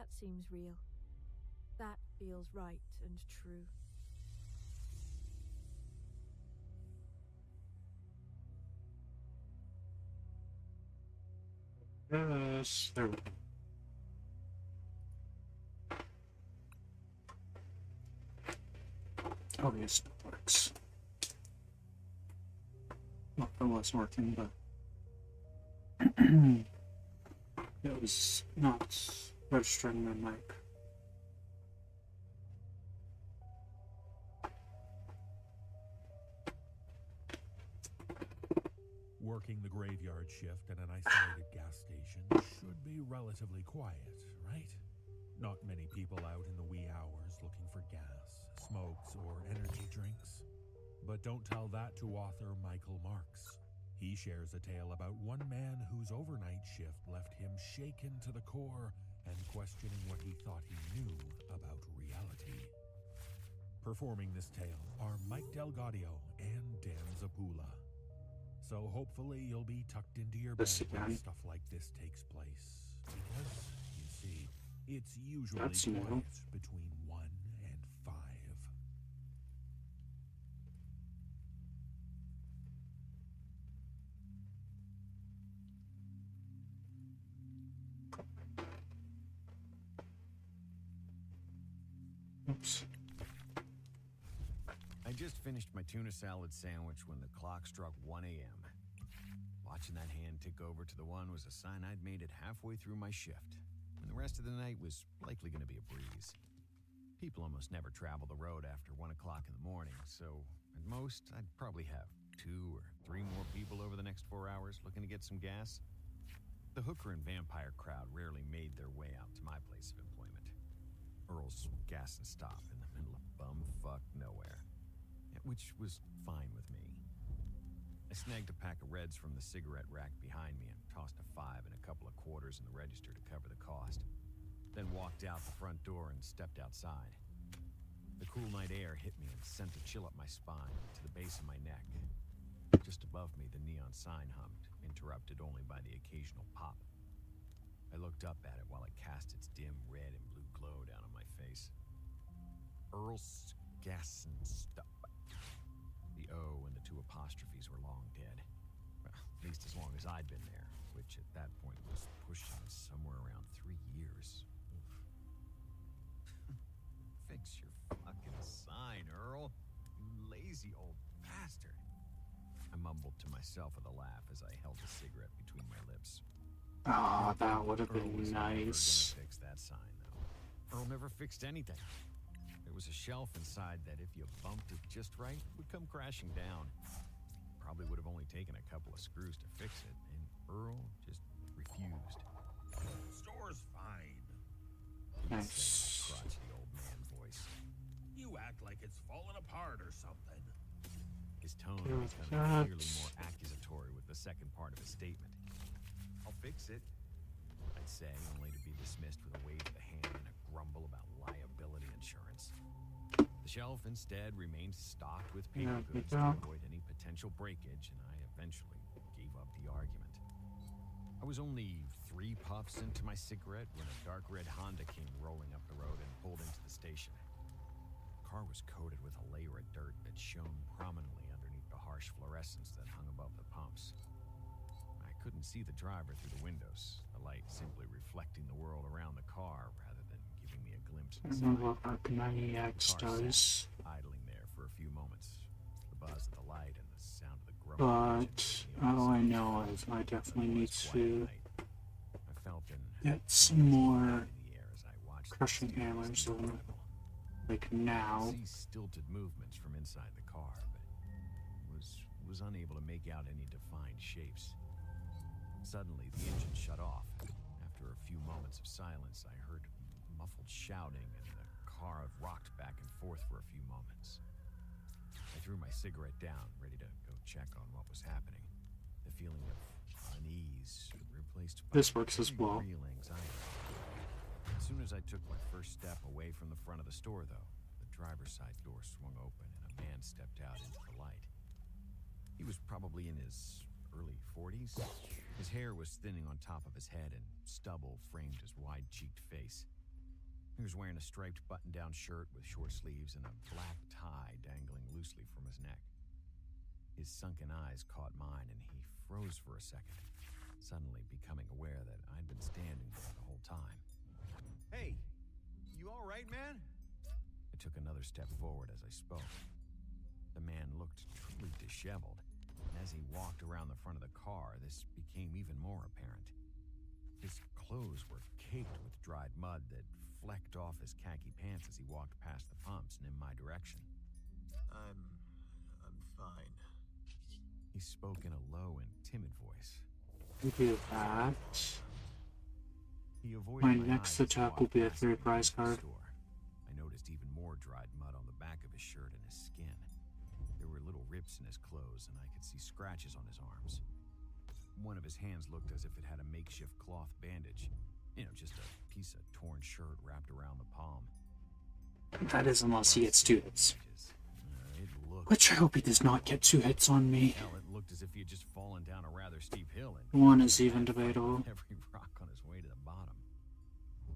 That seems real. That feels right and true. Yes, there we go. Oh, yes, it works. Well, it was working, but it was not registering my mic. Working the graveyard shift at an isolated gas station should be relatively quiet, right? Not many people out in the wee hours looking for gas, smokes, or energy drinks. But don't tell that to author Michael Marks. He shares a tale about one man whose overnight shift left him shaken to the core and questioning what he thought he knew about reality. Performing this tale are Mike Delgadio and Dan Zapula. So hopefully you'll be tucked into your bed when stuff like this takes place. Because, you see, it's usually quiet between 1 and 5. Oops. I just finished my tuna salad sandwich when the clock struck 1 a.m. Watching that hand tick over to the 1 was a sign I'd made it halfway through my shift, and the rest of the night was likely going to be a breeze. People almost never travel the road after 1 o'clock in the morning, so at most, I'd probably have 2 or 3 more people over the next 4 hours looking to get some gas. The hooker and vampire crowd rarely made their way out to my place of employment. Earl's gas and stop in the middle of bumfuck nowhere, which was fine with me. I snagged a pack of Reds from the cigarette rack behind me and tossed a 5 and a couple of quarters in the register to cover the cost. Then walked out the front door and stepped outside. The cool night air hit me and sent a chill up my spine to the base of my neck. Just above me, the neon sign hummed, interrupted only by the occasional pop. I looked up at it while it cast its dim red and blue glow down on my face. Earl's gas and stuff. The O and the 2 apostrophes were long dead. Well, at least as long as I'd been there, which at that point was pushing somewhere around 3 years. Fix your fucking sign, Earl. You lazy old bastard. I mumbled to myself with a laugh as I held a cigarette between my lips. Oh, that would have been nice. Never gonna fix that sign, though. Earl never fixed anything. There was a shelf inside that if you bumped it just right, would come crashing down. Probably would have only taken a couple of screws to fix it, and Earl just refused. Store's fine. He said in a crotchety old man voice. You act like it's fallen apart or something. His tone was clearly more accusatory with the second part of his statement. I'll fix it, I'd say, only to be dismissed with a wave of the hand and a grumble about liability insurance. The shelf instead remained stocked with paper goods to avoid any potential breakage, and I eventually gave up the argument. I was only 3 puffs into my cigarette when a dark red Honda came rolling up the road and pulled into the station. The car was coated with a layer of dirt that shone prominently underneath the harsh fluorescence that hung above the pumps. I couldn't see the driver through the windows, the light simply reflecting the world around the car rather than giving me a glimpse inside. I don't know what Arc-90X does. Idling there for a few moments, the buzz of the light and the sound of the But all I know is I definitely need to get some more crushing hammers in, like now. I see stilted movements from inside the car, but was unable to make out any defined shapes. Suddenly, the engine shut off. After a few moments of silence, I heard muffled shouting, and the car rocked back and forth for a few moments. I threw my cigarette down, ready to go check on what was happening. The feeling of unease replaced by this works as well. real anxiety. As soon as I took my first step away from the front of the store, though, the driver's side door swung open and a man stepped out into the light. He was probably in his early 40s. His hair was thinning on top of his head and stubble framed his wide-cheeked face. He was wearing a striped button-down shirt with short sleeves and a black tie dangling loosely from his neck. His sunken eyes caught mine, and he froze for a second, suddenly becoming aware that I'd been standing there the whole time. "Hey, you all right, man?" I took another step forward as I spoke. The man looked truly disheveled, and as he walked around the front of the car, this became even more apparent. His clothes were caked with dried mud that flecked off his khaki pants as he walked past the pumps and in my direction. I'm fine. He spoke in a low and timid voice. We do that. He avoided My my next eyes as he attack will walked be a past me 3 into prize the card. store. I noticed even more dried mud on the back of his shirt and his skin. There were little rips in his clothes, and I could see scratches on his arms. One of his hands looked as if it had a makeshift cloth bandage. Just a piece of torn shirt wrapped around the palm. That is unless he gets 2 hits. It looked... Which I hope he does not get 2 hits on me. Hell, it looked as if he had just fallen down a rather steep hill and... One is even debatable. Every rock on his way to the bottom.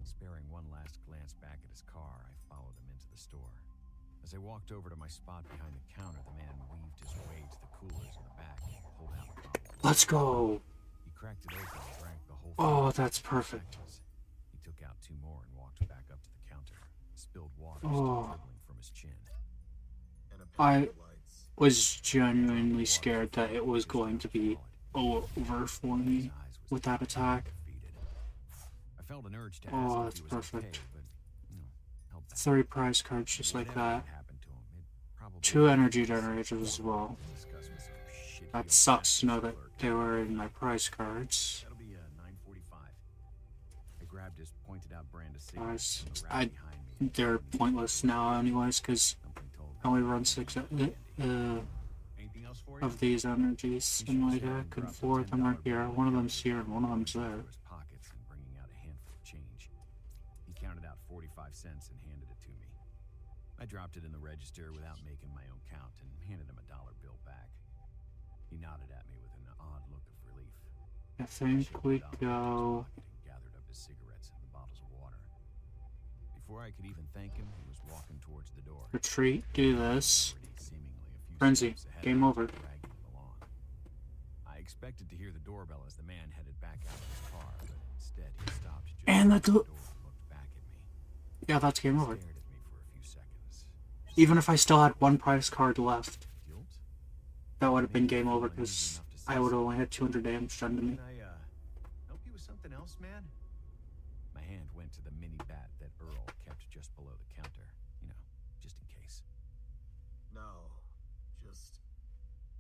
Sparing one last glance back at his car, I followed him into the store. As I walked over to my spot behind the counter, the man weaved his way to the coolers in the back and pulled out a bottle. Let's go! He cracked it open and drank the whole Oh, thing. that's perfect. He took out 2 more and walked back up to the counter. Spilled water Oh. still dribbling from his chin. And a I pack of lights. was genuinely scared that it was going to be over for me with that attack. I felt an urge to Oh, ask if that's he was perfect. okay, but, held back. 3 prize cards just like Whatever that. happened to him, it probably 2 energy generators as well. discussed with some shitty That old sucks to know that clerk. they were in my prize cards. That'll be 9:45. I grabbed his pointed out brand of Guys, cigarettes from the rack I- behind me. They're pointless now anyways, because Something told me I only run 6 Anything else for you? of these energies in my deck, and 4 of them are here. One of them's here and one of them's there. His pockets and bringing out a handful of change. He counted out 45 cents and handed it to me. I dropped it in the register without making my own count and handed him a $1 bill back. He nodded at me with an odd look of relief. I think we go... And gathered up his cigarettes and the bottles of water. Before I could even thank him, he was walking towards the door. Retreat, do this. Already seemingly a few Frenzy, steps ahead game of me, over. dragging him along. I expected to hear the doorbell as the man headed back out of his car, but instead he stopped just And the outside the door- door and looked back at me. Yeah, that's game over. Stared at me for a few seconds. Even if I still had 1 prize card left, Guilt? that would have been game over, because I would have only had 200 damage done to me. Can I, help you with something else, man? My hand went to the mini bat that Earl kept just below the counter. Just in case. No, just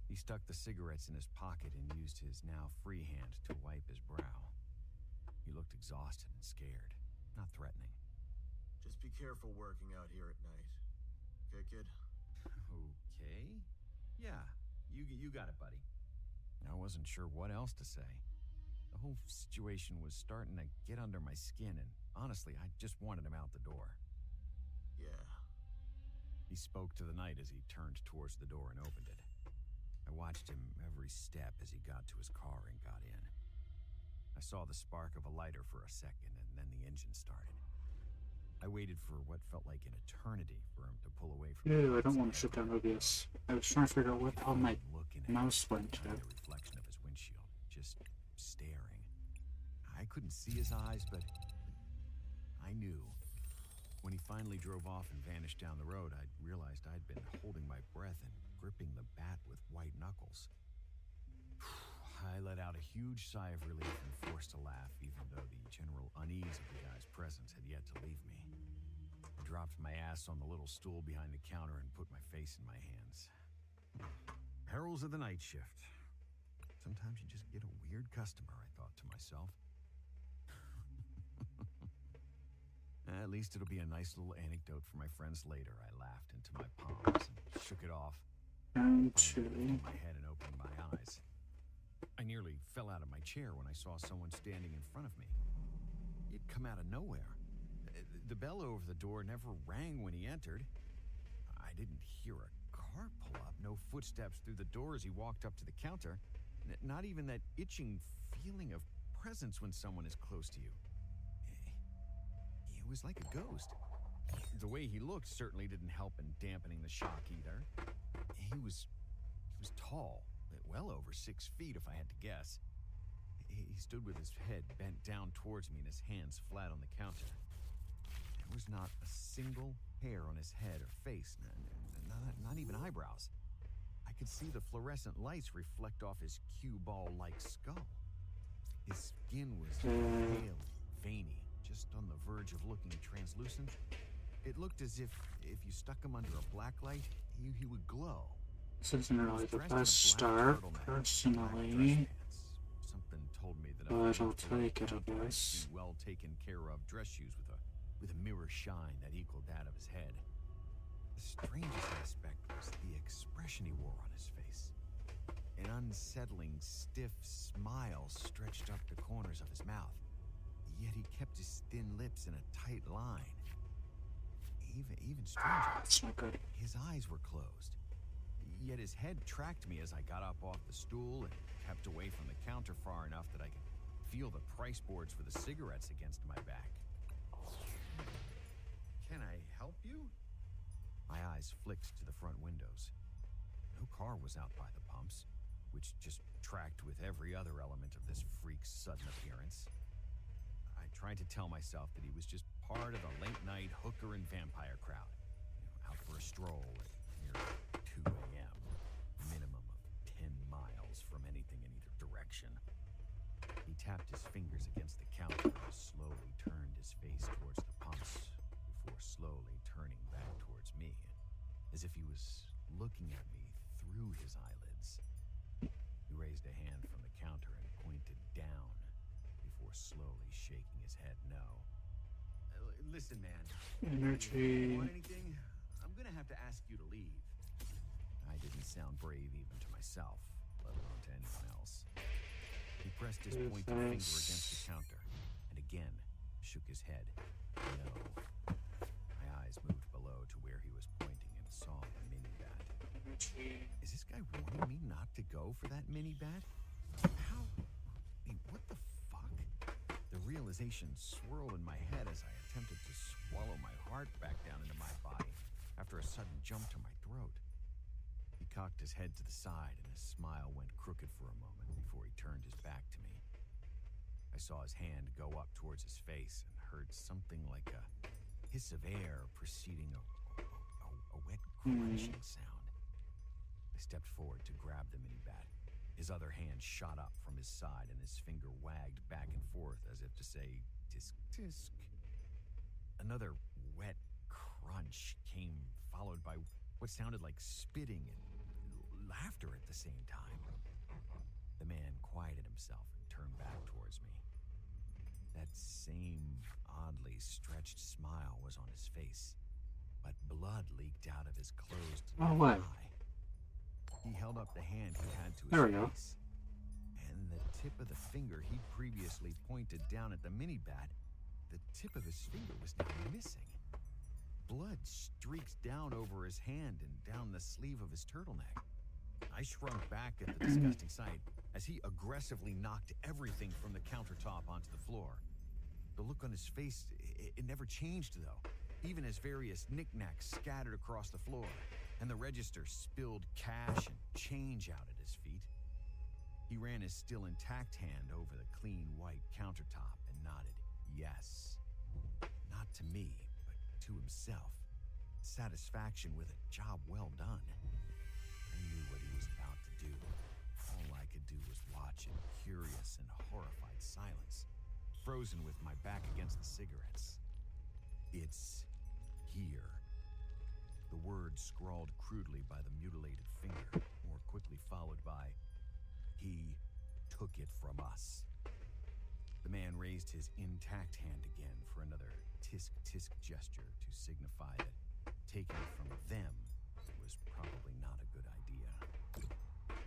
He stuck the cigarettes in his pocket and used his now free hand to wipe his brow. He looked exhausted and scared, not threatening. be careful working out here at night. Okay, kid? Okay. Yeah, you got it, buddy. I wasn't sure what else to say. The whole situation was starting to get under my skin, and honestly, I just wanted him out the door. Yeah. He spoke to the night as he turned towards the door and opened it. I watched him every step as he got to his car and got in. I saw the spark of a lighter for a second, and then the engine started. I waited for what felt like an eternity for him to pull away from me. Ew, I don't want to shut down OBS. I was trying to figure out what the hell my Looking at mouse him went to. behind the reflection of his windshield, just staring. I couldn't see his eyes, but I knew. When he finally drove off and vanished down the road, I realized I'd been holding my breath and gripping the bat with white knuckles. I let out a huge sigh of relief and forced a laugh, even though the general unease of the guy's presence had yet to leave me. I dropped my ass on the little stool behind the counter and put my face in my hands. Perils of the night shift. Sometimes you just get a weird customer, I thought to myself. At least it'll be a nice little anecdote for my friends later, I laughed into my palms and shook it off. Down Lifted to... my head and opened my eyes. I nearly fell out of my chair when I saw someone standing in front of me. He'd come out of nowhere. The bell over the door never rang when he entered. I didn't hear a car pull up, no footsteps through the door as he walked up to the counter. Not even that itching feeling of presence when someone is close to you. He It was like a ghost. The way he looked certainly didn't help in dampening the shock either. He was tall, well over 6 feet if I had to guess. He stood with his head bent down towards me and his hands flat on the counter. There was not a single hair on his head or face, not even eyebrows. I could see the fluorescent lights reflect off his cue ball-like skull. His skin was pale, veiny, just on the verge of looking translucent. It looked as if you stuck him under a black light, he would glow. This isn't really the best start, personally. Something told me that But I'll take it, I guess. Well taken care of dress shoes with a mirror shine that equaled that of his head. The strangest aspect was the expression he wore on his face. An unsettling, stiff smile stretched up the corners of his mouth, yet he kept his thin lips in a tight line. Even stranger, That's not good. his eyes were closed, yet his head tracked me as I got up off the stool and kept away from the counter far enough that I could feel the price boards for the cigarettes against my back. Can I help you? My eyes flicked to the front windows. No car was out by the pumps, which just tracked with every other element of this freak's sudden appearance. I tried to tell myself that he was just part of the late-night hooker and vampire crowd, out for a stroll at near 2 a.m., minimum of 10 miles from anything in either direction. He tapped his fingers against the counter and slowly turned his face towards the pumps before slowly turning back towards me, as if he was looking at me through his eyelids. He raised a hand from the counter and pointed down before slowly shaking his head no. Listen, man. Energy. Want anything? I'm gonna have to ask you to leave. I didn't sound brave even to myself, let alone to anyone else. He pressed his pointed finger against the counter and again shook his head no. My eyes moved below to where he was pointing and saw the mini-bat. Is this guy warning me not to go for that mini-bat? How? What the fuck? The realization swirled in my head as I attempted to swallow my heart back down into my body after a sudden jump to my throat. He cocked his head to the side and his smile went crooked for a moment before he turned his back to me. I saw his hand go up towards his face and heard something like a hiss of air preceding a wet crunching sound. I stepped forward to grab the mini-bat. His other hand shot up from his side and his finger wagged back and forth as if to say, tisk, tisk. Another wet crunch came, followed by what sounded like spitting and laughter at the same time. The man quieted himself and turned back towards me. That same oddly stretched smile was on his face, but blood leaked out of his closed what? eye. He held up the hand he had to his There we go. face, and the tip of the finger he'd previously pointed down at the mini-bat, the tip of his finger was now missing. Blood streaked down over his hand and down the sleeve of his turtleneck. I shrunk back at the disgusting sight as he aggressively knocked everything from the countertop onto the floor. The look on his face, it never changed though, even as various knickknacks scattered across the floor and the register spilled cash and change out at his feet. He ran his still intact hand over the clean white countertop and nodded yes. Not to me, but to himself. Satisfaction with a job well done. I knew what he was about to do. All I could do was watch in curious and horrified silence, frozen with my back against the cigarettes. It's here. The word scrawled crudely by the mutilated finger, more quickly followed by, he took it from us. The man raised his intact hand again for another tisk-tisk gesture to signify that taking it from them was probably not a good idea.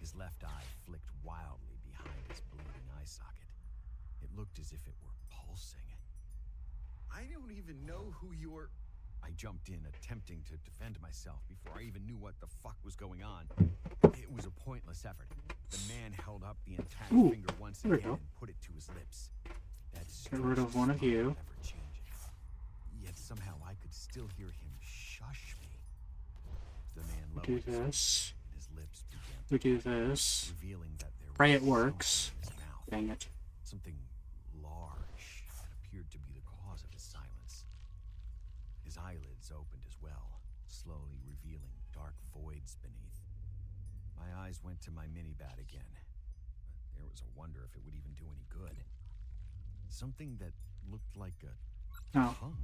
His left eye flicked wildly behind his bleeding eye socket. It looked as if it were pulsing. I don't even know who you're... I jumped in, attempting to defend myself before I even knew what the fuck was going on. It was a pointless effort. The man held up the intact finger once there we again go. and put it to his lips. That Get rid of one of you. ever-changing. somehow I could still hear him shush me. The man We do lowered his this. and his lips began We to do move, this. revealing that there Pray was it works. something in his mouth. Dang it. Something large that appeared to be the cause of his silence. His eyelids opened as well, slowly revealing dark voids beneath. My eyes went to my mini-bat again, but there was a wonder if it would even do any good. Something that looked like a Oh. tongue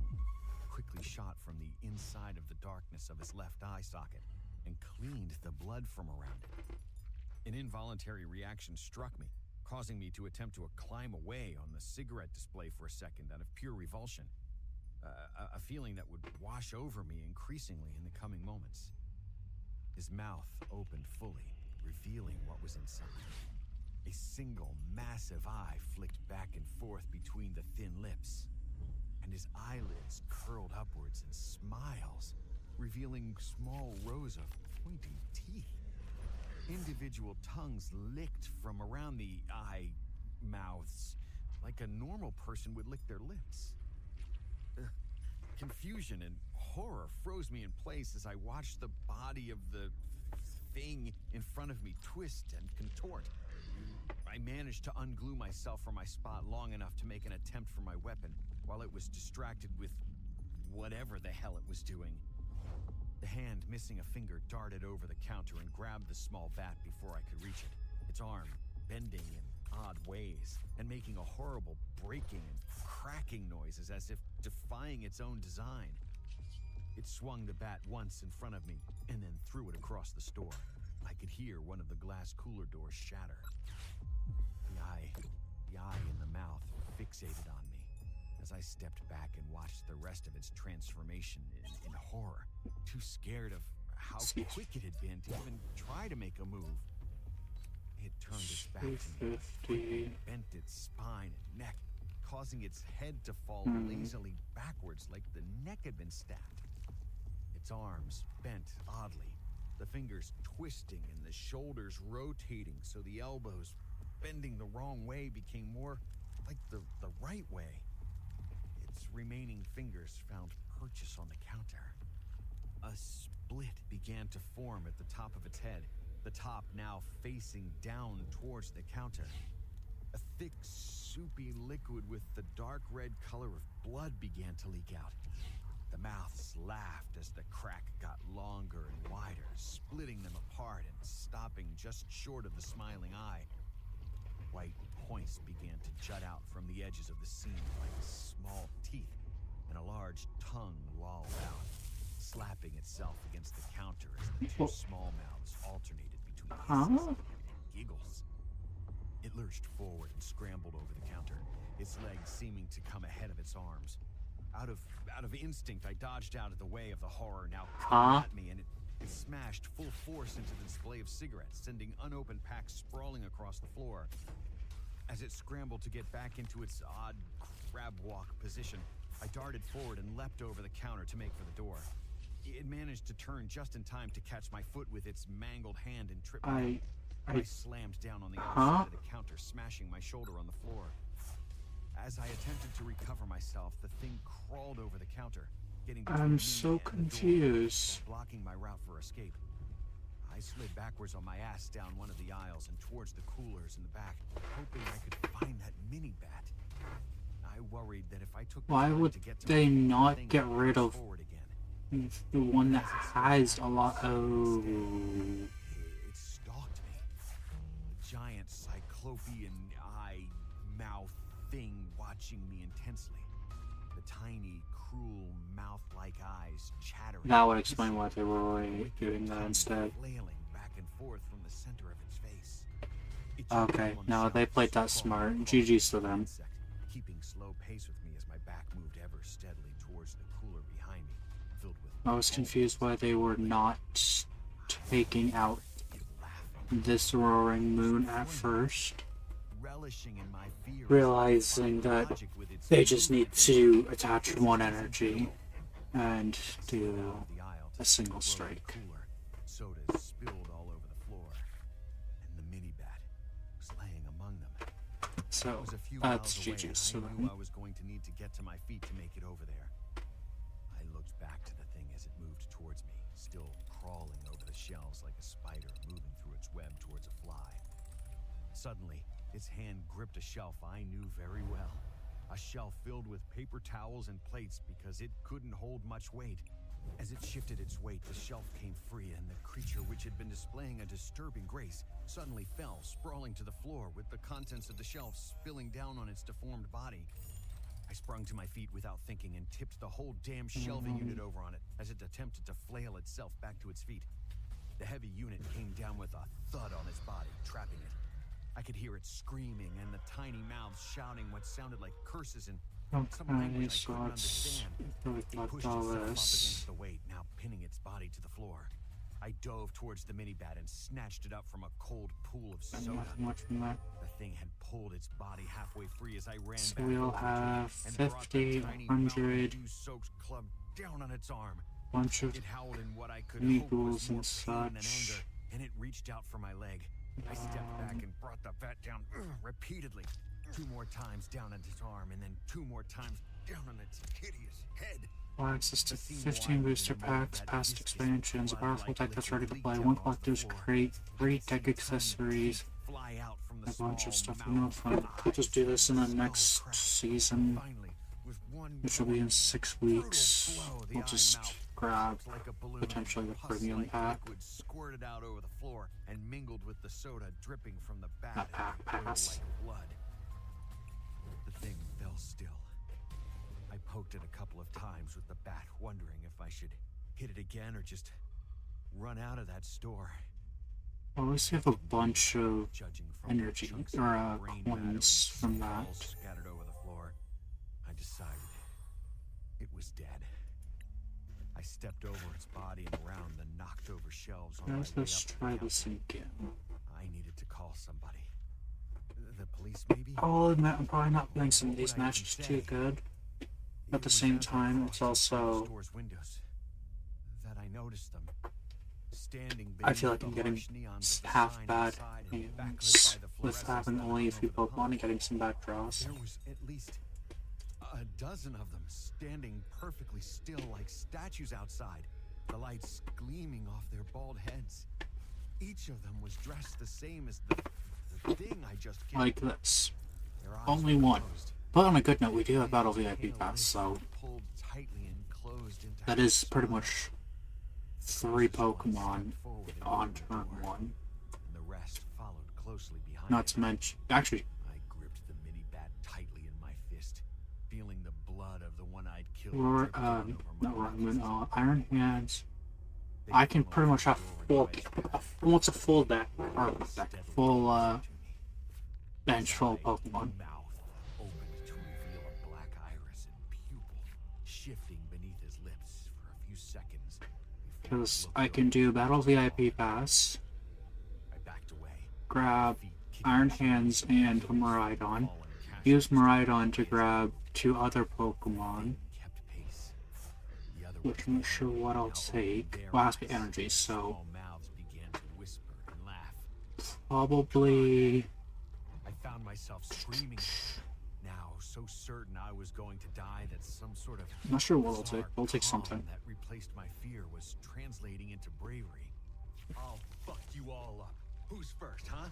quickly shot from the inside of the darkness of his left eye socket and cleaned the blood from around it. An involuntary reaction struck me, causing me to attempt to climb away on the cigarette display for a second out of pure revulsion. A feeling that would wash over me increasingly in the coming moments. His mouth opened fully, revealing what was inside. A single massive eye flicked back and forth between the thin lips, and his eyelids curled upwards in smiles, revealing small rows of pointy teeth. Individual tongues licked from around the eye mouths, like a normal person would lick their lips. Confusion and horror froze me in place as I watched the body of the thing in front of me twist and contort. I managed to unglue myself from my spot long enough to make an attempt for my weapon, while it was distracted with whatever the hell it was doing. The hand, missing a finger, darted over the counter and grabbed the small bat before I could reach it, its arm bending in odd ways and making a horrible breaking and cracking noises as if defying its own design. It swung the bat once in front of me and then threw it across the store. I could hear one of the glass cooler doors shatter. The eye in the mouth fixated on me as I stepped back and watched the rest of its transformation in horror, too scared of how quick it had been to even try to make a move. It turned its back to me, 350. bent its spine and neck, causing its head to fall lazily backwards like the neck had been stabbed. Its arms bent oddly, the fingers twisting and the shoulders rotating so the elbows, bending the wrong way, became more like the right way. Its remaining fingers found purchase on the counter. A split began to form at the top of its head, the top now facing down towards the counter. A thick, soupy liquid with the dark red color of blood began to leak out. The mouths laughed as the crack got longer and wider, splitting them apart and stopping just short of the smiling eye. White points began to jut out from the edges of the seam like small teeth, and a large tongue lolled out, slapping itself against the counter as the two small mouths alternated between hisses and giggles. It lurched forward and scrambled over the counter, its legs seeming to come ahead of its arms. Out of instinct, I dodged out of the way of the horror now coming at me, and it smashed full force into the display of cigarettes, sending unopened packs sprawling across the floor. As it scrambled to get back into its odd crab walk position, I darted forward and leapt over the counter to make for the door. It managed to turn just in time to catch my foot with its mangled hand and trip me. I slammed down on the other side of the counter, smashing my shoulder on the floor. As I attempted to recover myself, the thing crawled over the counter, getting between I'm me so and the door, confused. blocking my route for escape. I slid backwards on my ass down one of the aisles and towards the coolers in the back, hoping I could find that mini-bat. I worried that if I took the Why time would to get to they my not thing, get I'd rid push of forward again. the one that has a lot? Oh. It stalked me. A giant cyclopean eye mouth thing watching me intensely. The tiny, cruel mouth-like eyes chattering. That would explain why they were doing that instead. Flailing back and forth from the center of its face. Okay, no, they played that smart. GG's to them. Keeping slow pace with me as my back moved ever steadily towards the cooler behind me, filled with I was confused why they were not taking out this roaring moon at first, relishing in my fear, realizing that they just need to attach one energy and do a single strike. Sodas spilled all over the floor, and the mini-bat was laying among them. So It was a few that's miles away, GG's. and So I knew I was going to need to get to my feet to make it over there. crawling over the shelves like a spider moving through its web towards a fly. Suddenly, its hand gripped a shelf I knew very well. A shelf filled with paper towels and plates because it couldn't hold much weight. As it shifted its weight, the shelf came free, and the creature, which had been displaying a disturbing grace, suddenly fell, sprawling to the floor, with the contents of the shelf spilling down on its deformed body. I sprung to my feet without thinking and tipped the whole damn shelving unit over on it as it attempted to flail itself back to its feet. The heavy unit came down with a thud on its body, trapping it. I could hear it screaming and the tiny mouths shouting what sounded like curses and some language I couldn't understand. It pushed itself up against the weight, now pinning its body to the floor. I dove towards the minibat and snatched it up from a cold pool of soda. The thing had pulled its body halfway free as I ran So back we'll over to have it and brought 50, the tiny 100, soaked club down on its arm. bunch of It howled in what I could hope was eagles more and pain than such. anger, and it reached out for my leg. I stepped back and brought the bat down repeatedly. 2 more times down on its arm, and then 2 more times down on its hideous head. All access to 15 booster packs, past expansions, a powerful deck that's ready to play, 1 collector's crate, 3 deck accessories, a bunch of stuff. No fun. We'll just do this in the next season, which will be in 6 weeks. We'll just grab potentially the premium pack. Squirted out over the floor and mingled with the soda dripping from the bat. That pack pass. Like blood. The thing fell still. I poked it a couple of times with the bat, wondering if I should hit it again or just run out of that store. Well, at least we have a bunch of Judging from energy chunks or of brain matter coins and from that. skulls scattered over the floor, I decided it was dead. I stepped over its body and around the knocked over shelves on my way up Let's to the try counter. this again. I needed to call somebody. The police, maybe? I'll admit I'm probably not playing some of these matches too good. At the same time, it's also... Store's windows that I noticed them. Standing I feel like beneath I'm the getting harsh neons of the half sign bad inside and backlit games by the with fluorescence having that only a hung few over the Pokemon and hub. getting some bad draws. There was at least a dozen of them standing perfectly still like statues outside, the lights gleaming off their bald heads. Each of them was dressed the same as the thing I just killed. Like this. Their eyes Only were one. closed. But on a good note, we do have Their Battle tail VIP Pass, lids so were pulled tightly and closed into that half is pretty smile. much 3 Pokemon on turn 1. And the rest followed closely behind. Not it. to mention, actually, I gripped the mini bat tightly in my fist, feeling the blood of the one I'd killed. or, drip down not over my Roman, arms. Iron Hands. They I can flung pretty much have over full, my almost a full deck, or deck, steadily full, closer to me. bench full of His Pokemon. mouth opened to reveal a black iris and pupil shifting beneath his lips for a few seconds. before he Because looked I can over do the Battle wall. VIP Pass, I backed away. grab Feet kicking Iron the Hands shoes, and heels Miraidon, falling use casually Miraidon to against grab the 2 other Pokemon, thing kept pace. The other which ones I'm not sure behind what now I'll opened take. their Well, it has to be eyes. energy, so Small mouths began to whisper and laugh. probably I found myself screaming now, so certain I was going to die that some sort of I'm not sure what I'll bizarre take. We'll take calm something. that replaced my fear was translating into bravery. I'll fuck you all up. Who's first, huh?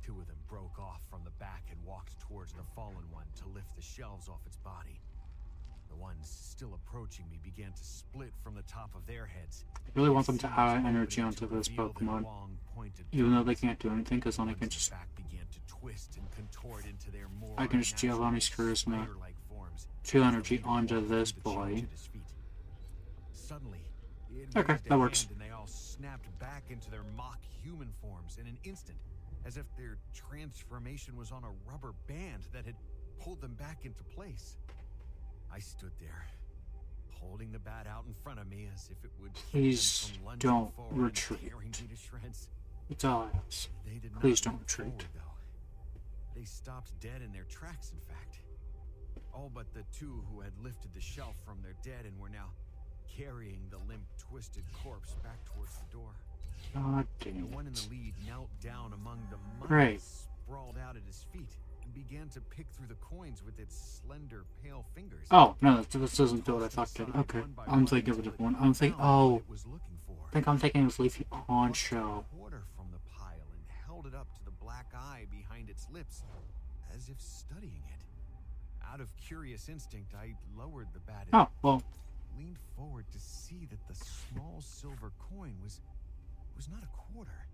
2 of them broke off from the back and walked towards the fallen one to lift the shelves off its body. The ones still approaching me began to split from the top of their heads. I really want them to Seams add opening energy onto to this reveal their Pokemon, long, pointed even though they tongues. can't do anything, because then I can One's just back began to twist and contort into their more I can just unnatural Giovanni's Charisma, spider-like forms. 2 energy Leader onto walked this through the boy. church at his feet. Suddenly, it Okay, raised a that works. hand and they all snapped back into their mock human forms in an instant, as if their transformation was on a rubber band that had pulled them back into place. I stood there, holding the bat out in front of me as if it would keep them Please from lunging don't forward and retreat. tearing me to shreds. It's all I ask. They did Please not don't move retreat. forward, though. They stopped dead in their tracks, in fact. All but the 2 who had lifted the shelf from their dead and were now carrying the limp, twisted corpse back towards the door. God The damn one in the it. lead knelt down among the mud Great. sprawled out at his feet. and began to pick through the coins with its slender, pale fingers. Oh, no, this doesn't do what I thought it did. Okay, I'm thinking of a different one. I'm thinking, oh, I think I'm thinking of Leafy Poncho. Quarter from the pile and held it up to the black eye behind its lips, as if studying it. Out of curious instinct, I lowered the bat. Oh, well, Leaned forward to see that the small silver coin was not a quarter.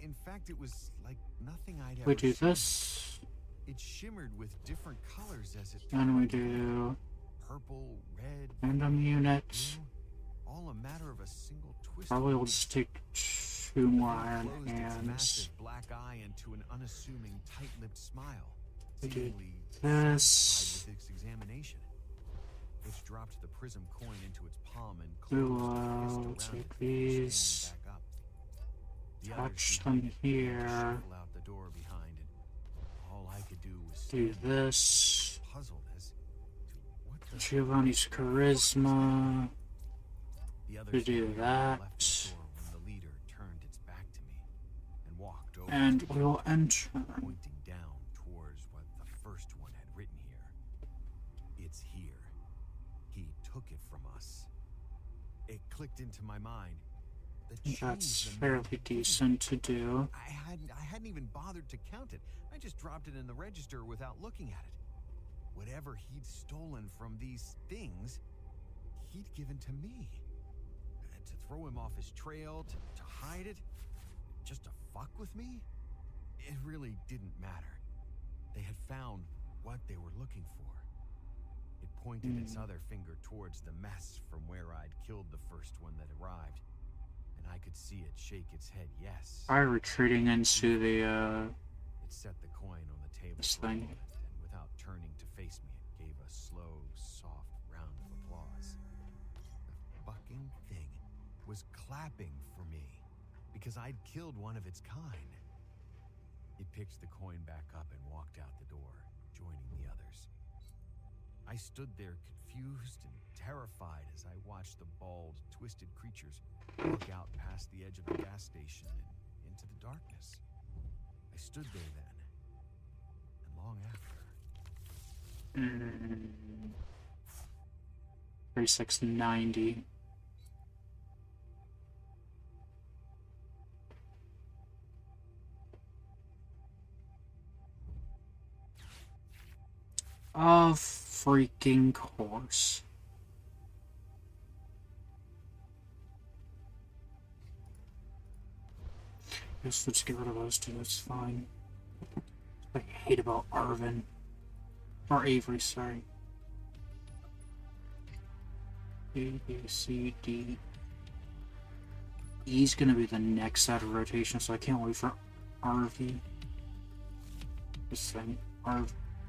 In fact, it was like nothing I'd ever we do seen. this, It shimmered with different colors as it and we do purple, red, random units. blue, all a matter of a single twist. Probably will just take 2 more iron Closed its hands. massive black eye into an unassuming, tight-lipped smile. We do seemingly this. satisfied with its examination. It dropped the prism coin into its palm and We closed will the fist around take it before these, standing back up. The others touch behind them it here, shuffled out the door behind, and all I could do was do stand there, this. puzzled as to what the Giovanni's charisma. The others We do left the that. door when the leader turned its back to me and walked over, And we will enter. pointing down towards what the first one had written here. It's here. He took it from us. It clicked into my mind. That's fairly decent to do. I hadn't even bothered to count it. I just dropped it in the register without looking at it. Whatever he'd stolen from these things, he'd given to me. And to throw him off his trail, to hide it, just to fuck with me? It really didn't matter. They had found what they were looking for. It pointed its other finger towards the mess from where I'd killed the first one that arrived. And I could see it shake its head yes. By retreating into the, It set the coin on the table this for a thing. moment, and without turning to face me, it gave a slow, soft round of applause. The fucking thing was clapping for me because I'd killed one of its kind. It picked the coin back up and walked out the door, joining the others. I stood there confused and terrified as I watched the bald, twisted creatures walk out past the edge of the gas station and into the darkness. I stood there then, and long after. 3690. Of freaking course. Guess let's get rid of those two, that's fine. I hate about Arvin. Or Avery, sorry. A, B, C, D. E's gonna be the next out of rotation, so I can't wait for RV. This thing.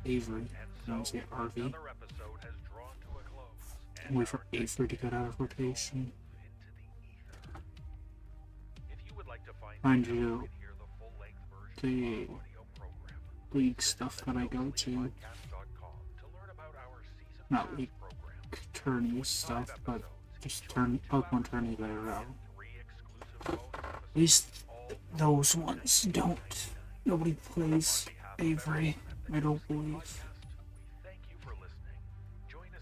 Avery. I don't say RV. Can't wait for Avery to get out of rotation. Mind you, the league stuff that I go to, not league tourney stuff, but just Pokemon tourney that are out. At least those ones don't. Nobody plays Avery, I don't believe.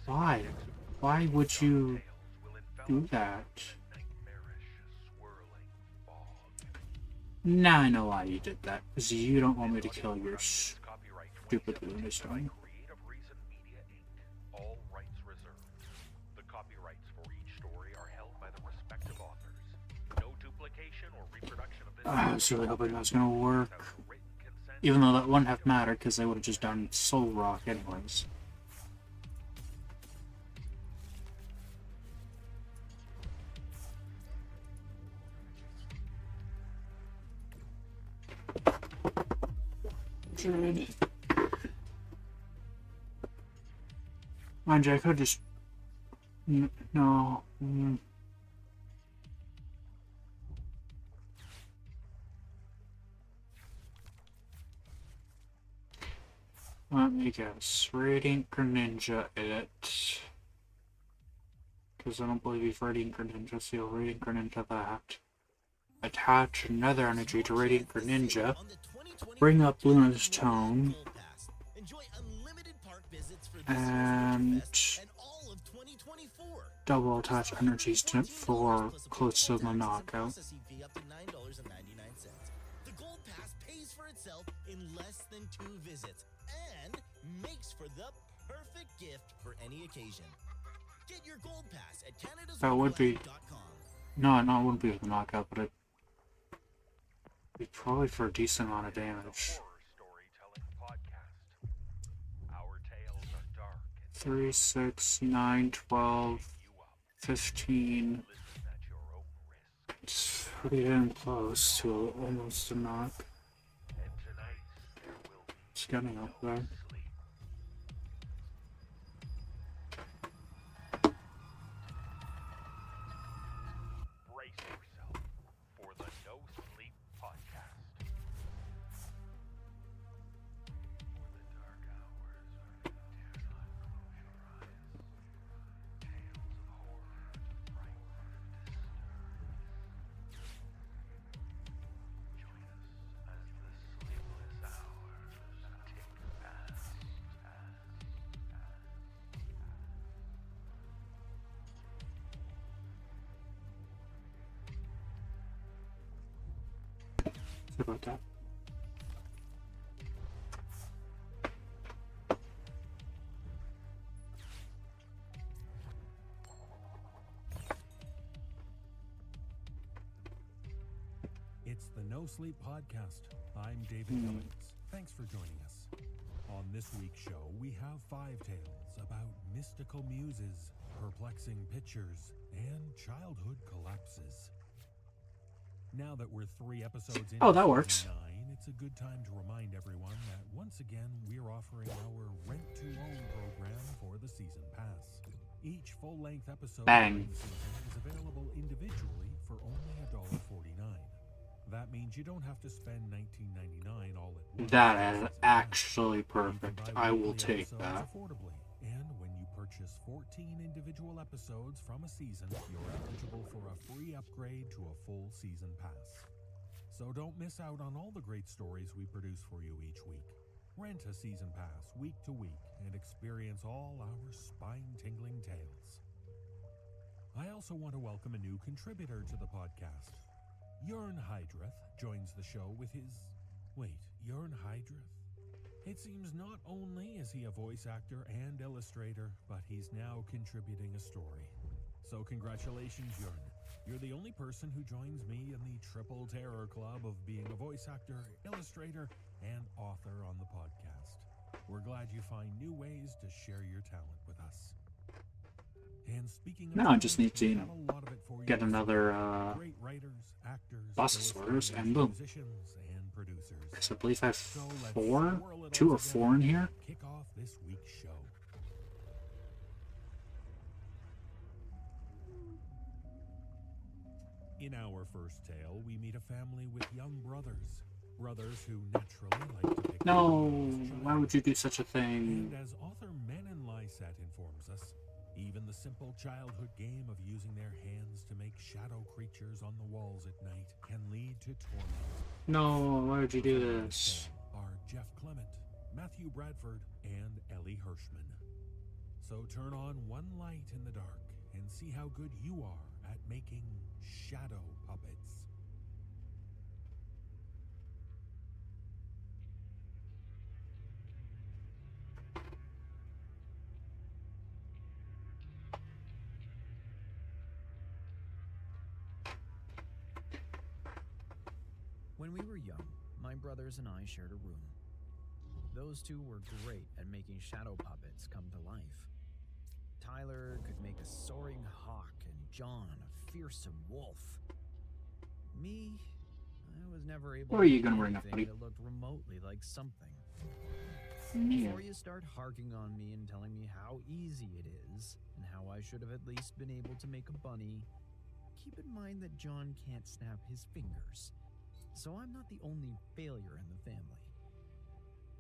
Why? Why would you do that? Now I know why you did that. Because you don't want me to kill your stupid Luna's dog. I was really hoping that was gonna work. Even though that wouldn't have mattered because they would have just done Soul Rock anyways. Mind you, I could just... No. Let me guess. Radiant Greninja it. Because I don't believe he's Radiant Greninja, so you'll Radiant Greninja that. Attach another energy to Radiant Greninja. bring up Luna's tone, and double attach energies for close to the knockout. The Gold Pass pays for itself in less than 2 visits and makes for the perfect gift for any occasion. Get your Gold Pass at That would be canadasgoldpass.com. no, it wouldn't be with the knockout, but it'd be probably for a decent amount of damage. 3, 6, 9, 12, 15. It's pretty damn close to almost a knock. It's getting up there. Brace yourself for the No Sleep Podcast. For the dark hours when you dare not close your eyes. Tales of horror to frighten and disturb. Join us as the sleepless hours tick past. Sorry about that. It's the No Sleep Podcast. I'm David Billings. Thanks for joining us. On this week's show, we have 5 tales about mystical muses, perplexing pictures, and childhood collapses. Now that we're 3 episodes in, Oh, that works. 9, it's a good time to remind everyone that once again we're offering our rent-to-own program for the season pass. Each full-length episode Bang. of the season is available individually for only $1.49. That means you don't have to spend $19.99 all at once. That is actually You can perfect. buy I will weekly take episodes that. affordably. And when you purchase 14 individual episodes from a season, you're eligible for a free upgrade to a full season pass. So don't miss out on all the great stories we produce for you each week. Rent a season pass week to week and experience all our spine-tingling tales. I also want to welcome a new contributor to the podcast. Jörn Hydreth joins the show with his... Wait, Jörn Hydreth? It seems not only is he a voice actor and illustrator, but he's now contributing a story. So congratulations, Jörn. You're the only person who joins me in the triple terror club of being a voice actor, illustrator, and author on the podcast. We're glad you find new ways to share your talent with us. And speaking of Now I talent, just need to we have a lot of it for you get this another week. Great writers, actors, bus orders, and illustrators, boom. musicians, and producers. So I believe I have So let's 4, swirl it 2 all or 4 in together here. and kick off this week's show. In our first tale, we meet a family with young brothers. Brothers who naturally like to pick No, up why would you do such a thing? And as author Manon Lysette informs us, even the simple childhood game of using their hands to make shadow creatures on the walls at night can lead to torment. No, why would you do this? Are Jeff Clement, Matthew Bradford, and Ellie Hirschman. So turn on one light in the dark and see how good you are at making shadow puppets. When we were young, my brothers and I shared a room. Those two were great at making shadow puppets come to life. Tyler could make a soaring hawk and John a fearsome wolf. Me, I was never able What are you to gonna make bring up, anything buddy? that looked remotely like something. Yeah. Before you start harking on me and telling me how easy it is, and how I should have at least been able to make a bunny, keep in mind that John can't snap his fingers. So I'm not the only failure in the family.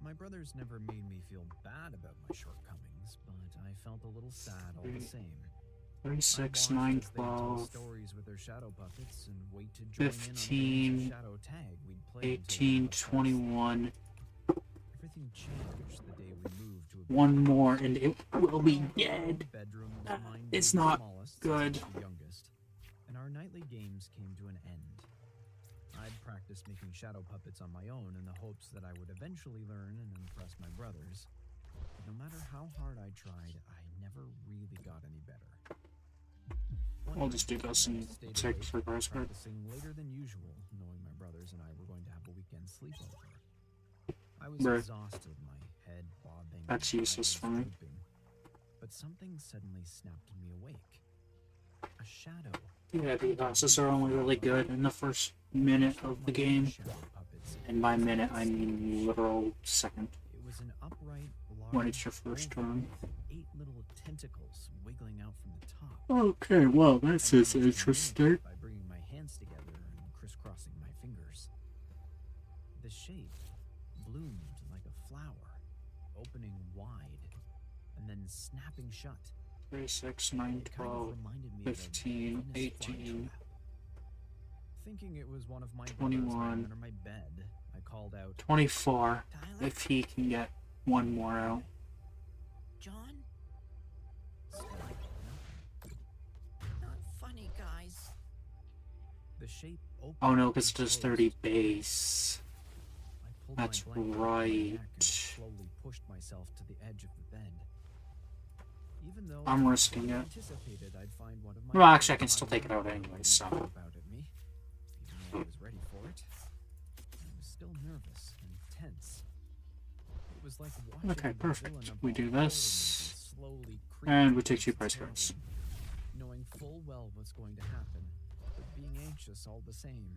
My brothers never made me feel bad about my shortcomings, but I felt a little sad all the same. 3, 6, I watched 9, as they told 12. stories with their shadow puppets and wait to join in on 15. the shadow tag we'd play until 18, about dusk. 21. Everything changed the day we moved to a One more and it will be Our dead. bedroom was mine It's being the not smallest, good. since I was the youngest, and our nightly games came to an end. I'd practiced making shadow puppets on my own in the hopes that I would eventually learn and impress my brothers. But no matter how hard I tried, I never really got any better. One I'll just do night, this I and stayed take awake, for price back. practicing later than usual, knowing my brothers and I were going to have a weekend sleepover. I was Bruh. exhausted, my head bobbing, That's my useless eyelids for me. drooping. But something suddenly snapped me awake. A shadow. Yeah, the bosses are only really good in the first minute of the game. And by minute, I mean literal second. It was an upright, large When it's your first oval turn. with 8 little tentacles wiggling out from the top. Okay, well, this I is managed to interesting. mimic it by bringing my hands together and crisscrossing my fingers. The shape bloomed like a flower, opening wide and then snapping shut. 3, 6, 9, It kind of 12, reminded me of a 15, Venus 18. flytrap. Thinking it was one of my 21. brothers hiding under my bed, I called out, 24. "Tyler? If he can get one more out. John? Still nothing. Not funny, guys. The shape opened Oh no, and because it does closed. 30 base. I pulled That's my blanket over my right. neck and slowly pushed myself to the edge of the bed. Even though I'm I risking it. anticipated I'd find one of my Well, actually, I can brothers still take it out hiding anyway, and so. about at me. Even though I was ready for it, I was still nervous and tense. It was like watching Okay, the perfect. villain of We a do horror this. movie slowly creep And we towards take 2 its price heroine, cards. knowing full well what's going to happen, but being anxious all the same.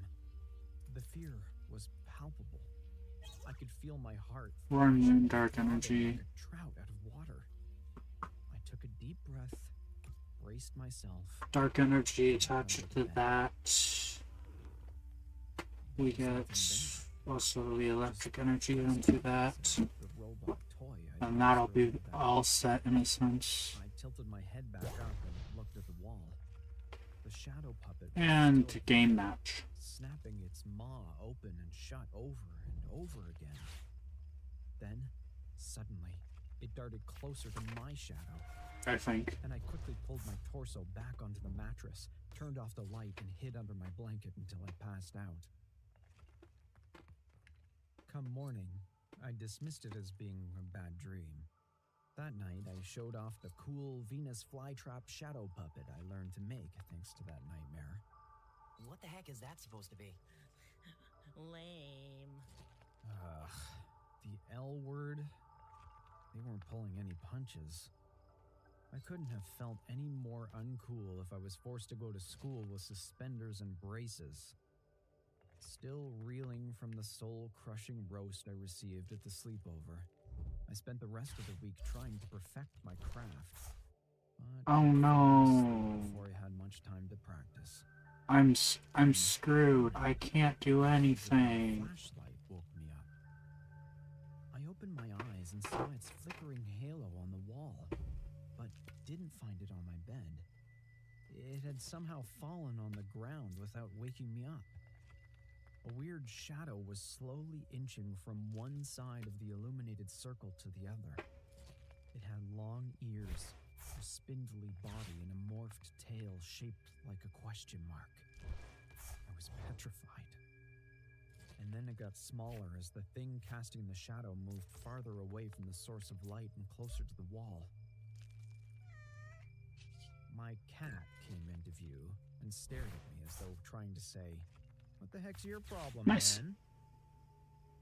The fear was palpable. I could feel my heart Run in dark throbbing energy. like a trout out of water. I took a deep breath, braced myself. Dark energy attached to that. We get also the electric energy into that. The robot toy I'd And that'll be thrown at that all set in a sense. I tilted my head back up and looked at the wall. The shadow puppet was And still game match. snapping its maw open and shut over and over again. Then, suddenly, it darted closer to my shadow, I think. and I quickly pulled my torso back onto the mattress, turned off the light, and hid under my blanket until I passed out. Come morning, I dismissed it as being a bad dream. That night, I showed off the cool Venus flytrap shadow puppet I learned to make thanks to that nightmare. What the heck is that supposed to be? Lame. Ugh, the L word? They weren't pulling any punches. I couldn't have felt any more uncool if I was forced to go to school with suspenders and braces. Still reeling from the soul-crushing roast I received at the sleepover, I spent the rest of the week trying to perfect my craft. But Oh I fell no. asleep before I had much time to practice. I'm screwed. I can't do A anything. flashlight woke me up. I opened my eyes and saw its flickering halo on the wall, but didn't find it on my bed. It had somehow fallen on the ground without waking me up. A weird shadow was slowly inching from one side of the illuminated circle to the other. It had long ears, a spindly body, and a morphed tail shaped like a question mark. I was petrified. And then it got smaller as the thing casting the shadow moved farther away from the source of light and closer to the wall. My cat came into view and stared at me as though trying to say, "What the heck's your problem, Nice. man?"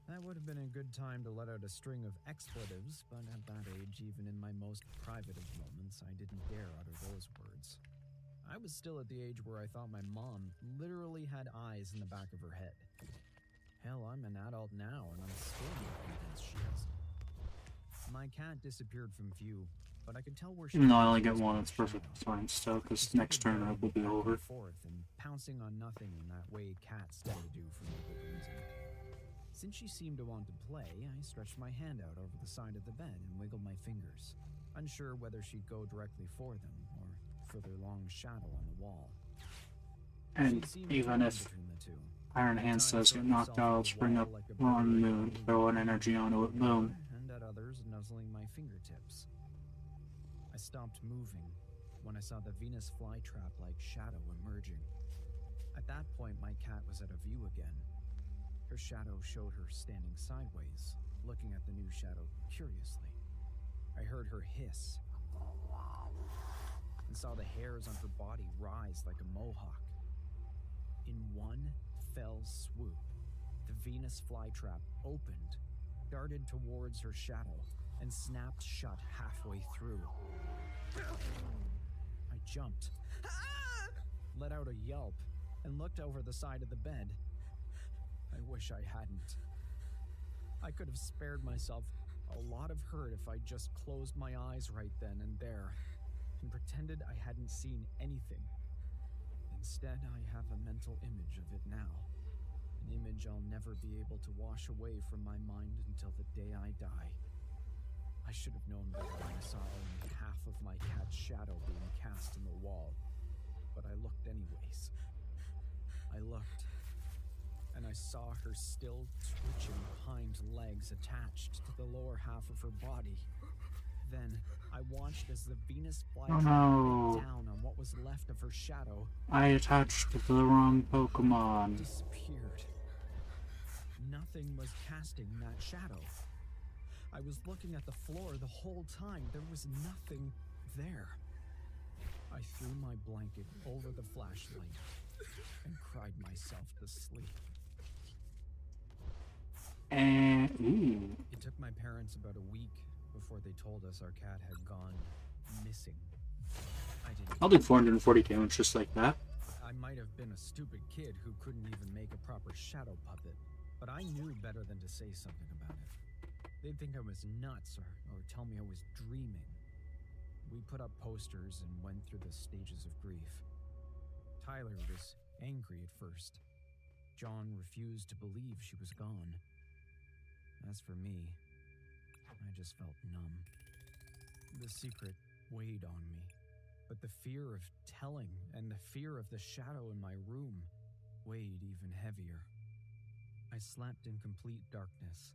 That would have been a good time to let out a string of expletives, but at that age, even in my most private of moments, I didn't dare utter those words. I was still at the age where I thought my mom literally had eyes in the back of her head. Hell, I'm an adult now, and I'm still not convinced she is. My cat disappeared from view, but I could tell where she Even though I was only get using one, her it's perfectly shadow. fine still, She because started next turn it will be darting back over. and forth and pouncing on nothing in that way cats tend to do for no good reason. Since she seemed to want to play, I stretched my hand out over the side of the bed and wiggled my fingers, unsure whether she'd go directly for them or for their long shadow on the wall. And She seemed even torn if between the two. Iron Hand says get knocked out, spring up on the moon, throw an energy onto it, boom. And at others nuzzling my fingertips. I stopped moving when I saw the Venus flytrap-like shadow emerging. At that point, my cat was at a view again. Her shadow showed her standing sideways, looking at the new shadow curiously. I heard her hiss and saw the hairs on her body rise like a mohawk. In one fell swoop, the Venus flytrap opened, darted towards her shadow, and snapped shut halfway through. I jumped, let out a yelp, and looked over the side of the bed. I wish I hadn't. I could have spared myself a lot of hurt if I just closed my eyes right then and there and pretended I hadn't seen anything. Instead, I have a mental image of it now. An image I'll never be able to wash away from my mind until the day I die. I should have known better when I saw only half of my cat's shadow being cast in the wall. But I looked anyways. I looked, and I saw her still twitching hind legs attached to the lower half of her body. Then I watched as the Venus flytrap bit down on what was left of her shadow. I attached to the wrong Pokemon. Disappeared. Nothing was casting that shadow. I was looking at the floor the whole time. There was nothing there. I threw my blanket over the flashlight and cried myself to sleep. And It took my parents about a week before they told us our cat had gone missing. I didn't. I'll do 440 damage just like that. I might have been a stupid kid who couldn't even make a proper shadow puppet, but I knew better than to say something about it. They'd think I was nuts or tell me I was dreaming. We put up posters and went through the stages of grief. Tyler was angry at first. John refused to believe she was gone. As for me, I just felt numb. The secret weighed on me, but the fear of telling and the fear of the shadow in my room weighed even heavier. I slept in complete darkness.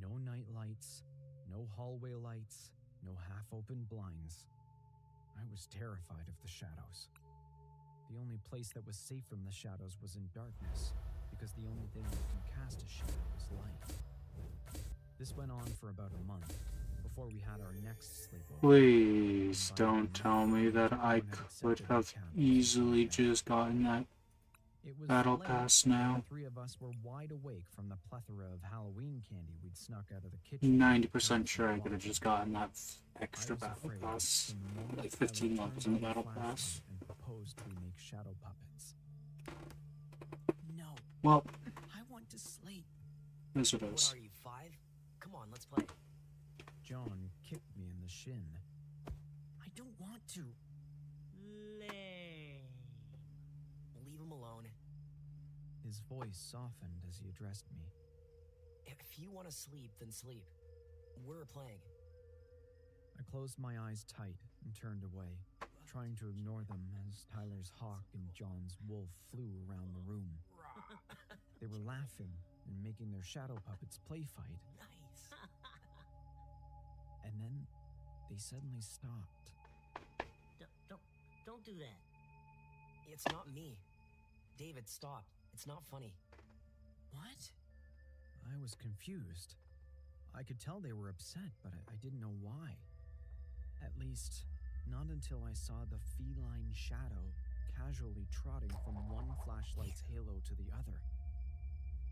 No night lights, no hallway lights, no half-open blinds. I was terrified of the shadows. The only place that was safe from the shadows was in darkness, because the only thing that can cast a shadow is light. This went on for about a month, before we had our next sleepover. Please don't tell me that I could have easily just gotten that It was battle late, pass and now. the three of us were wide awake from the plethora of Halloween candy we'd snuck out of the kitchen. 90% sure I could have just gotten that extra I was battle afraid pass. from the moment Like 15 Tyler levels in the turned on battle flashlight pass. and proposed we make shadow puppets. No, Well, I want to sleep. as it What is. are you, 5? Come on, let's play. John kicked me in the shin. I don't want to. Lame. Leave him alone. His voice softened as he addressed me. If you want to sleep, then sleep. We're playing. I closed my eyes tight and turned away, trying to ignore them as Tyler's hawk and John's wolf flew around the room. They were laughing and making their shadow puppets play fight, Nice. and then they suddenly stopped. Don't do that. It's not me. David, stop. It's not funny. What? I was confused. I could tell they were upset, but I didn't know why. At least, not until I saw the feline shadow casually trotting from one flashlight's halo to the other.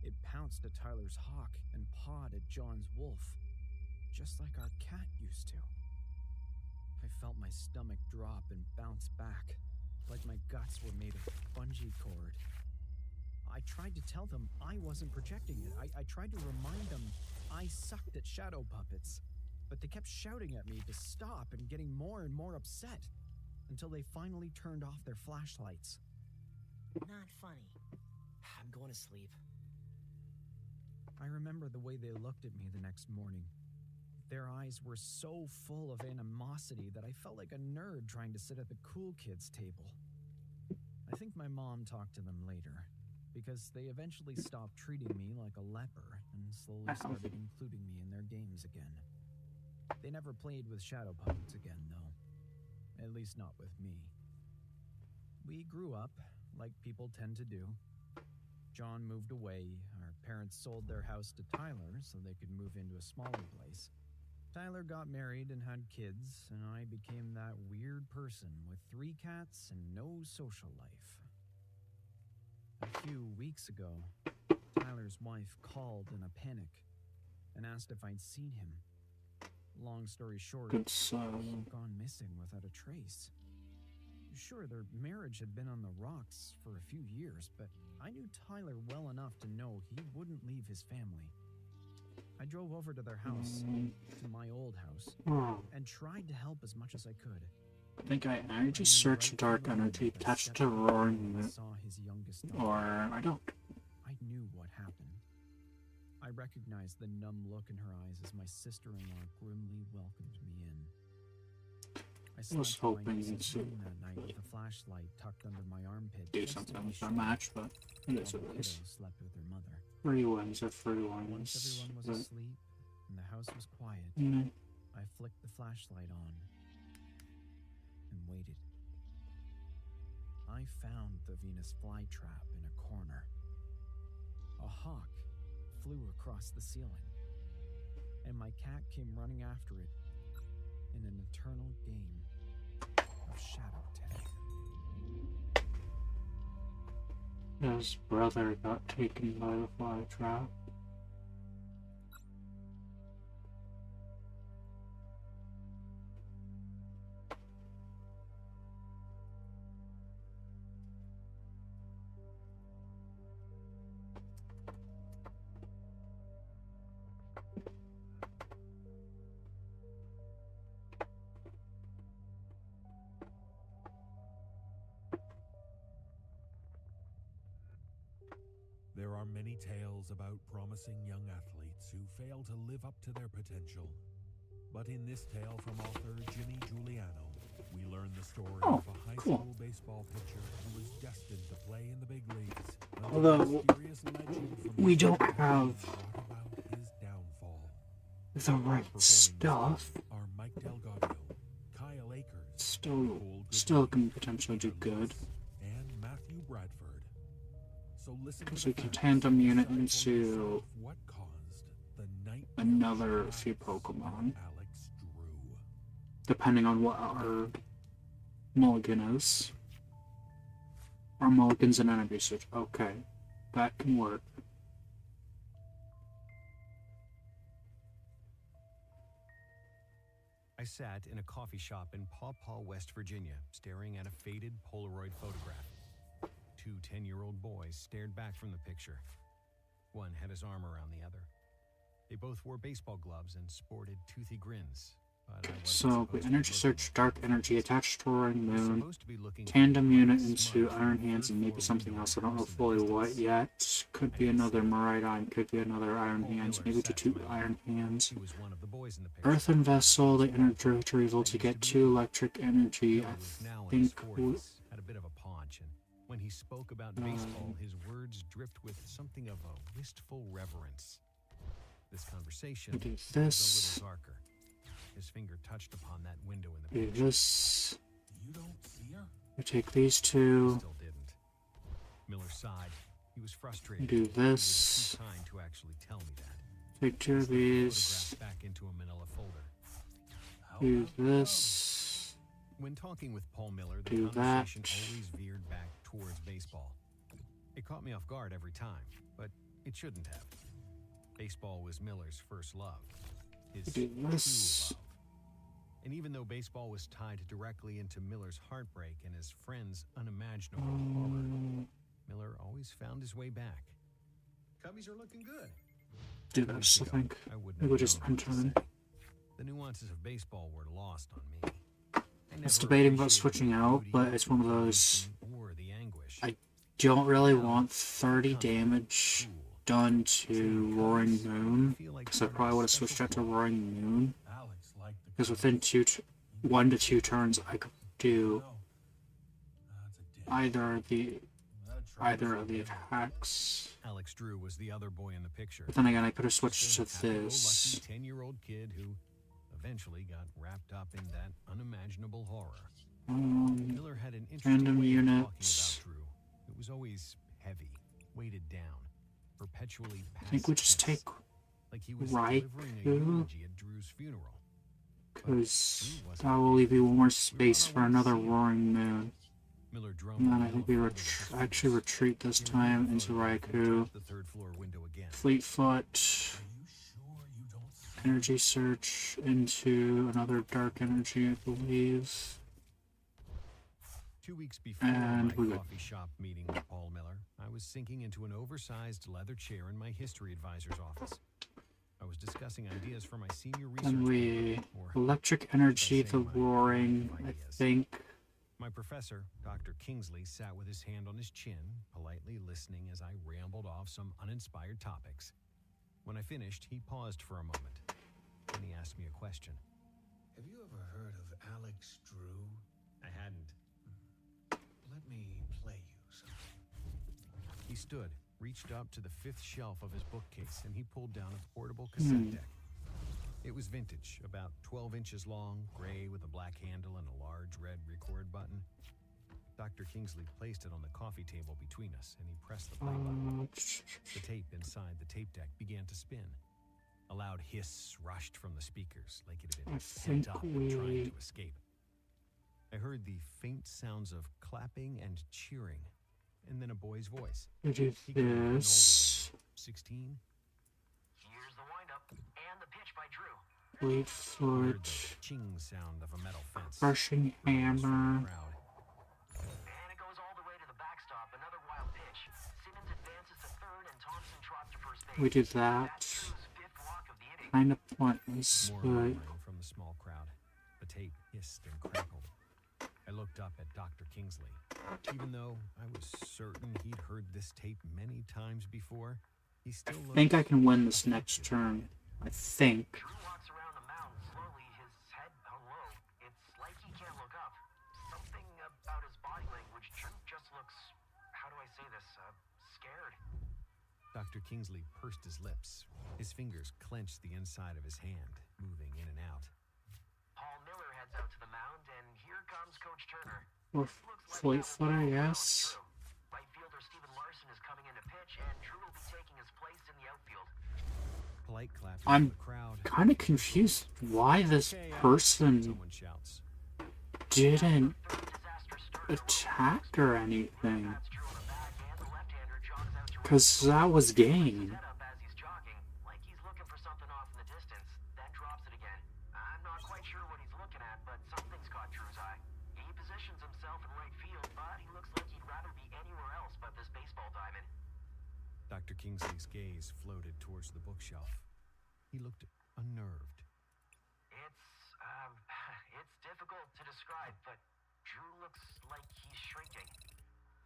It pounced at Tyler's hawk and pawed at John's wolf, just like our cat used to. I felt my stomach drop and bounce back, like my guts were made of bungee cord. I tried to tell them I wasn't projecting it. I tried to remind them I sucked at shadow puppets, but they kept shouting at me to stop and getting more and more upset until they finally turned off their flashlights. Not funny. I'm going to sleep. I remember the way they looked at me the next morning. Their eyes were so full of animosity that I felt like a nerd trying to sit at the cool kids' table. I think my mom talked to them later, because they eventually stopped treating me like a leper and slowly started including me in their games again. They never played with shadow puppets again, though. At least not with me. We grew up, like people tend to do. John moved away. Our parents sold their house to Tyler so they could move into a smaller place. Tyler got married and had kids, and I became that weird person with 3 cats and no social life. A few weeks ago, Tyler's wife called in a panic and asked if I'd seen him. Long story short, Good he'd gone missing without a trace. Sure, their marriage had been on the rocks for a few years, but I knew Tyler well enough to know he wouldn't leave his family. I drove over to their house, to my old house, and tried to help as much as I could. I think I just searched dark energy attached to roaring moon, Saw his youngest or daughter. I don't. I knew what happened. I recognized the numb look in her eyes as my sister-in-law grimly welcomed me in. I was slept on my hoping niece's to room that night with a flashlight tucked under my armpit. Do just to something be with that sure. match, but it is While what the it is. kiddos slept with their mother. Free ones are free Once ones. everyone was But, asleep and the house was quiet, mm, I flicked the flashlight on and waited. I found the Venus flytrap in a corner. A hawk flew across the ceiling, and my cat came running after it in an eternal game of shadow tag. his brother got taken by the fly trap. There are many tales about promising young athletes who fail to live up to their potential. But in this tale from author Jimmy Giuliano, we learn the story of a high school baseball pitcher who was destined to play in the big leagues. until Although, a mysterious legend from we the don't brought have about his downfall. the right Performing stuff. this are Mike Delgado, Kyle Akers, Still can potentially do good. and Matthew Bradford. So listen to Because the we can facts tandem unit and decide for into yourself what caused the nightmare another rise few of Pokemon, Alex Drew. depending on what our mulligan is. Our mulligan's an energy switch. Okay, that can work. I sat in a coffee shop in Paw Paw, West Virginia, staring at a faded Polaroid photograph. 2 10-year-old boys stared back from the picture. One had his arm around the other. They both wore baseball gloves and sported toothy grins. But I wasn't So, supposed we to be energy looking search at dark them. energy attached to roaring I was moon. supposed to be looking for Tandem a unit smudge into from Iron the Hands and maybe third-floor something window else I don't know across in the fully what distance. yet. Could be another Maridine, could be another Iron Hands, maybe to 2 Iron Hands. He was one of the boys in the picture. Earthen Vessel, the energy retrieval to get 2 electric energy. Miller I was now in his think 40s, had a bit of a paunch, and when he spoke about baseball, his words drift with something of a wistful reverence. This conversation we do was this, a little darker. His finger touched upon that window in the do picture. this, You don't see her? we take these He 2, still didn't. Miller sighed. He was frustrated. do He was this, too kind to actually tell me that. take 2 of Slipped the these, photograph back into a manila folder. do this, When talking with Paul Miller, the Do conversation that. always veered back towards baseball. It caught me off guard every time, but it shouldn't have. Baseball was Miller's first love, his do true this. love. And even though baseball was tied directly into Miller's heartbreak and his friend's unimaginable horror, Miller always found his way back. Cubbies are looking good. Do this, I think. I wouldn't Maybe have just known what to turn. say. The nuances of baseball were lost on me. I It's never debating about appreciated switching the out, beauty, but it's one of the those. tension, or the anguish. I don't really want 30 damage done to Roaring Moon, because I probably would have switched out to Roaring Moon. Alex liked the Because within 1 to 2 turns, I could do That's a damn. either the either of the attacks. Alex Drew was the other boy in the picture. But then again, I could have switched to Happy-go-lucky this. 10-year-old kid who eventually got wrapped up in that unimaginable horror. Miller had an interesting Random way of talking units. about Drew. It was always heavy, weighted down, perpetually I think we just past take tense, like he was Raikou, delivering a eulogy at Drew's funeral. because that will leave you more space for another Roaring Moon. Miller drummed And then the I think yellow we folder with his actually fingers. retreat this He time removed into the photo and Raikou. tapped the third floor window again. Fleetfoot, energy search into another dark energy, I believe. 2 weeks before And my we're good. coffee shop meeting with Paul Miller, I was sinking into an oversized leather chair in my history advisor's office. I was discussing ideas for my senior research And we paper, or electric energy, by the saying my roaring, I ideas. think. My professor, Dr. Kingsley, sat with his hand on his chin, politely listening as I rambled off some uninspired topics. When I finished, he paused for a moment. Then he asked me a question. Have you ever heard of Alex Drew? I hadn't. Let me play you something. He stood, reached up to the fifth shelf of his bookcase, and he pulled down a portable cassette deck. It was vintage, about 12 inches long, gray with a black handle and a large red record button. Dr. Kingsley placed it on the coffee table between us, and he pressed the play button. The tape inside the tape deck began to spin. A loud hiss rushed from the speakers, like it had been I pent think up and trying we- to escape. I heard the faint sounds of clapping and cheering, and then a boy's voice. We do He couldn't have been older than this. 16? Here's the windup and the pitch by Drew. I heard the Fleetfoot, ching sound of a metal fence. crushing Murmurs from the hammer. crowd. And it goes all the way to the backstop. Another wild pitch. Simmons advances to third and Thompson trots to first base. We do that. That's Drew's fifth walk of the inning. Kind of pointless, More but murmuring from the small crowd. The tape hissed and crackled. I looked up at Dr. Kingsley. Even though I was certain he'd heard this tape many times before, he still I looked think I can win this next turn. I think. Drew walks around the mound slowly, his head hung low. It's like he can't look up. Something about his body language. Drew just looks, how do I say this, scared. Dr. Kingsley pursed his lips. His fingers clenched the inside of his hand, moving in and out. Paul Miller heads out to the mound, and here comes Coach Turner. Or Fleetfoot, I guess. Right fielder Steven Larson is coming in to pitch, and Drew will be taking his place in the outfield. Polite clapping I'm from the crowd. kind of confused why this "Okay, Alex," person someone shouts. didn't Third disaster start. attack or anything. That's Drew on the back, and the left-hander jogs out to right Because that was game. set up as he's jogging, like he's looking for something off in the distance, then drops it again. I'm not quite sure what he's looking at, but something's caught Drew's eye. He positions himself in right field, but he looks like he'd rather be anywhere else but this baseball diamond. Dr. Kingsley's gaze floated towards the bookshelf. He looked unnerved. It's difficult to describe, but Drew looks like he's shrinking.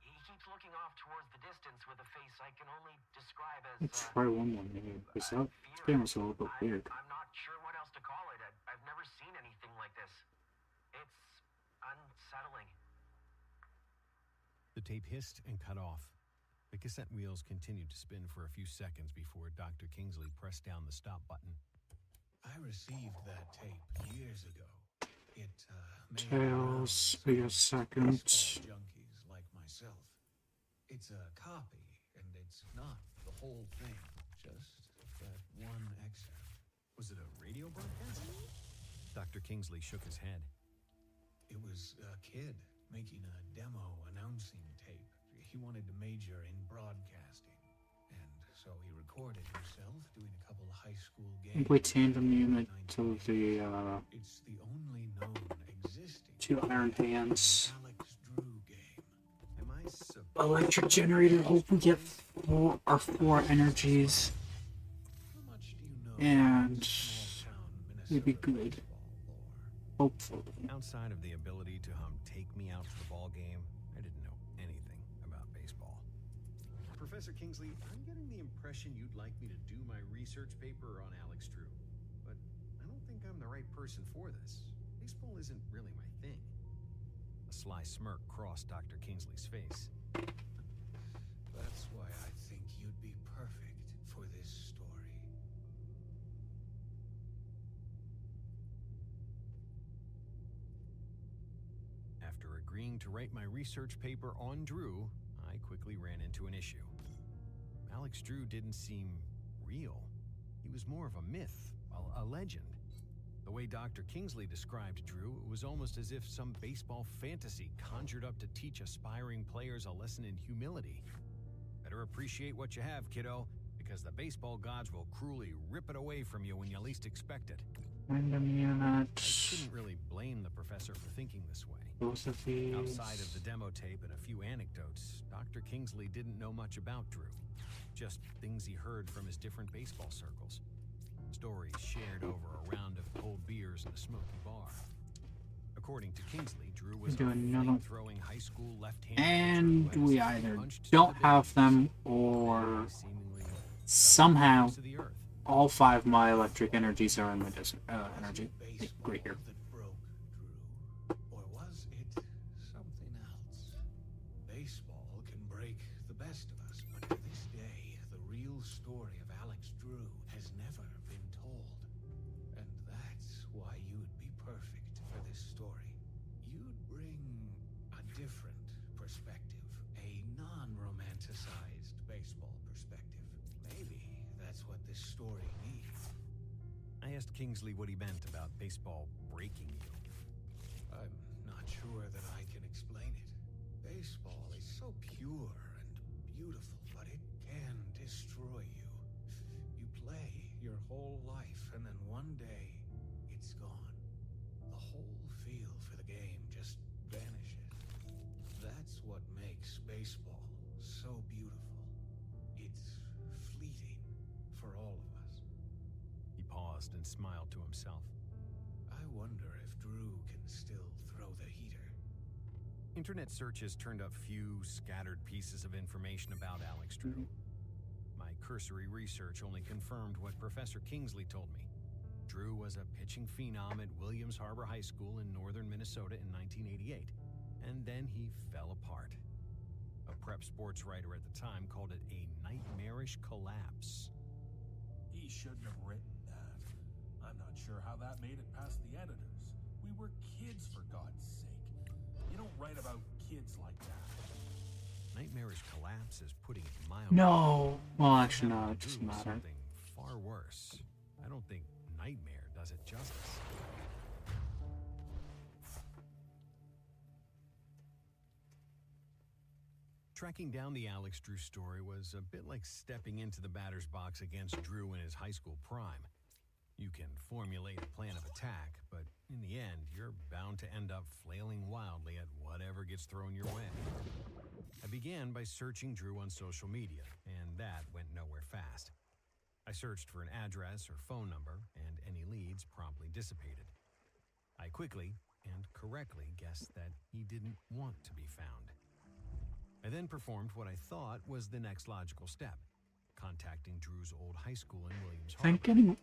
He keeps looking off towards the distance with a face I can only describe as, Let's try one more maybe, because that game was a little bit weird. I'm not sure what else to call it. I've never seen anything like this. It's unsettling. The tape hissed and cut off. The cassette wheels continued to spin for a few seconds before Dr. Kingsley pressed down the stop button. I received that tape years ago. It made Tails, rounds wait a of second. baseball junkies like myself. It's a copy, and it's not the whole thing, just that one excerpt. Was it a radio broadcast? Dr. Kingsley shook his head. It was a kid making a demo announcing tape. He wanted to major in broadcasting, and so he recorded himself doing a couple of high school I games. think we tandem unit to the It's the only known existing two Iron Hands Alex Drew game. Am I supposed electric generator. Hope we get our four energies, How much do you know and about small-town we'd be Minnesota good. baseball lore? Hopefully. Outside of the ability to hum Take Me Out to the Ball Game, I didn't know anything about baseball. Professor Kingsley, I'm getting the impression you'd like me to do my research paper on Alex Drew, but I don't think I'm the right person for this. Baseball isn't really my thing. A sly smirk crossed Dr. Kingsley's face. That's why I think you'd be perfect for this story. After agreeing to write my research paper on Drew, I quickly ran into an issue. Alex Drew didn't seem real. He was more of a myth, a legend. The way Dr. Kingsley described Drew, it was almost as if some baseball fantasy conjured up to teach aspiring players a lesson in humility. Better appreciate what you have, kiddo, because the baseball gods will cruelly rip it away from you when you least expect it. Random I unit. couldn't really blame the professor for thinking this way. Both of these. Outside of the demo tape and a few anecdotes, Dr. Kingsley didn't know much about Drew. Just things he heard from his different baseball circles. Stories shared over a round of cold beers in a smoky bar. According to Kingsley, Drew was a Do another- flame-throwing high school left-handed And pitcher who we had either punched to don't the have base them or and seemingly somehow to the earth. all 5 my electric energies are in my energy. Right here. That broke Drew, or was it something else? Baseball can break the best of us, but to this day, the real story of Alex Drew has never been told. And that's why you'd be perfect for this story. You'd bring a different perspective, a non-romanticized baseball perspective. Maybe that's what this story needs. I asked Kingsley what he meant about baseball breaking you. I'm not sure that I can explain it. Baseball is so pure and beautiful, but it can destroy you. You play your whole life, and then one day, it's gone. The whole feel for the game just vanishes. That's what makes baseball so beautiful. It's fleeting for all of us. He paused and smiled to himself. I wonder if Drew can still throw the heater. Internet searches turned up few scattered pieces of information about Alex Drew. My cursory research only confirmed what Professor Kingsley told me. Drew was a pitching phenom at Williams Harbor High School in northern Minnesota in 1988, and then he fell apart. A prep sports writer at the time called it a nightmarish collapse. He shouldn't have written that. I'm not sure how that made it past the editors. We were kids, for God's sake. You don't write about kids like that. Nightmarish collapse is putting it mildly. No. Well, What actually, no, happened it to doesn't Drew was matter. Something far worse. I don't think nightmare does it justice. Tracking down the Alex Drew story was a bit like stepping into the batter's box against Drew in his high school prime. You can formulate a plan of attack, but in the end, you're bound to end up flailing wildly at whatever gets thrown your way. I began by searching Drew on social media, and that went nowhere fast. I searched for an address or phone number, and any leads promptly dissipated. I quickly and correctly guessed that he didn't want to be found. I then performed what I thought was the next logical step, contacting Drew's old high school in Williams I Harbor. think getting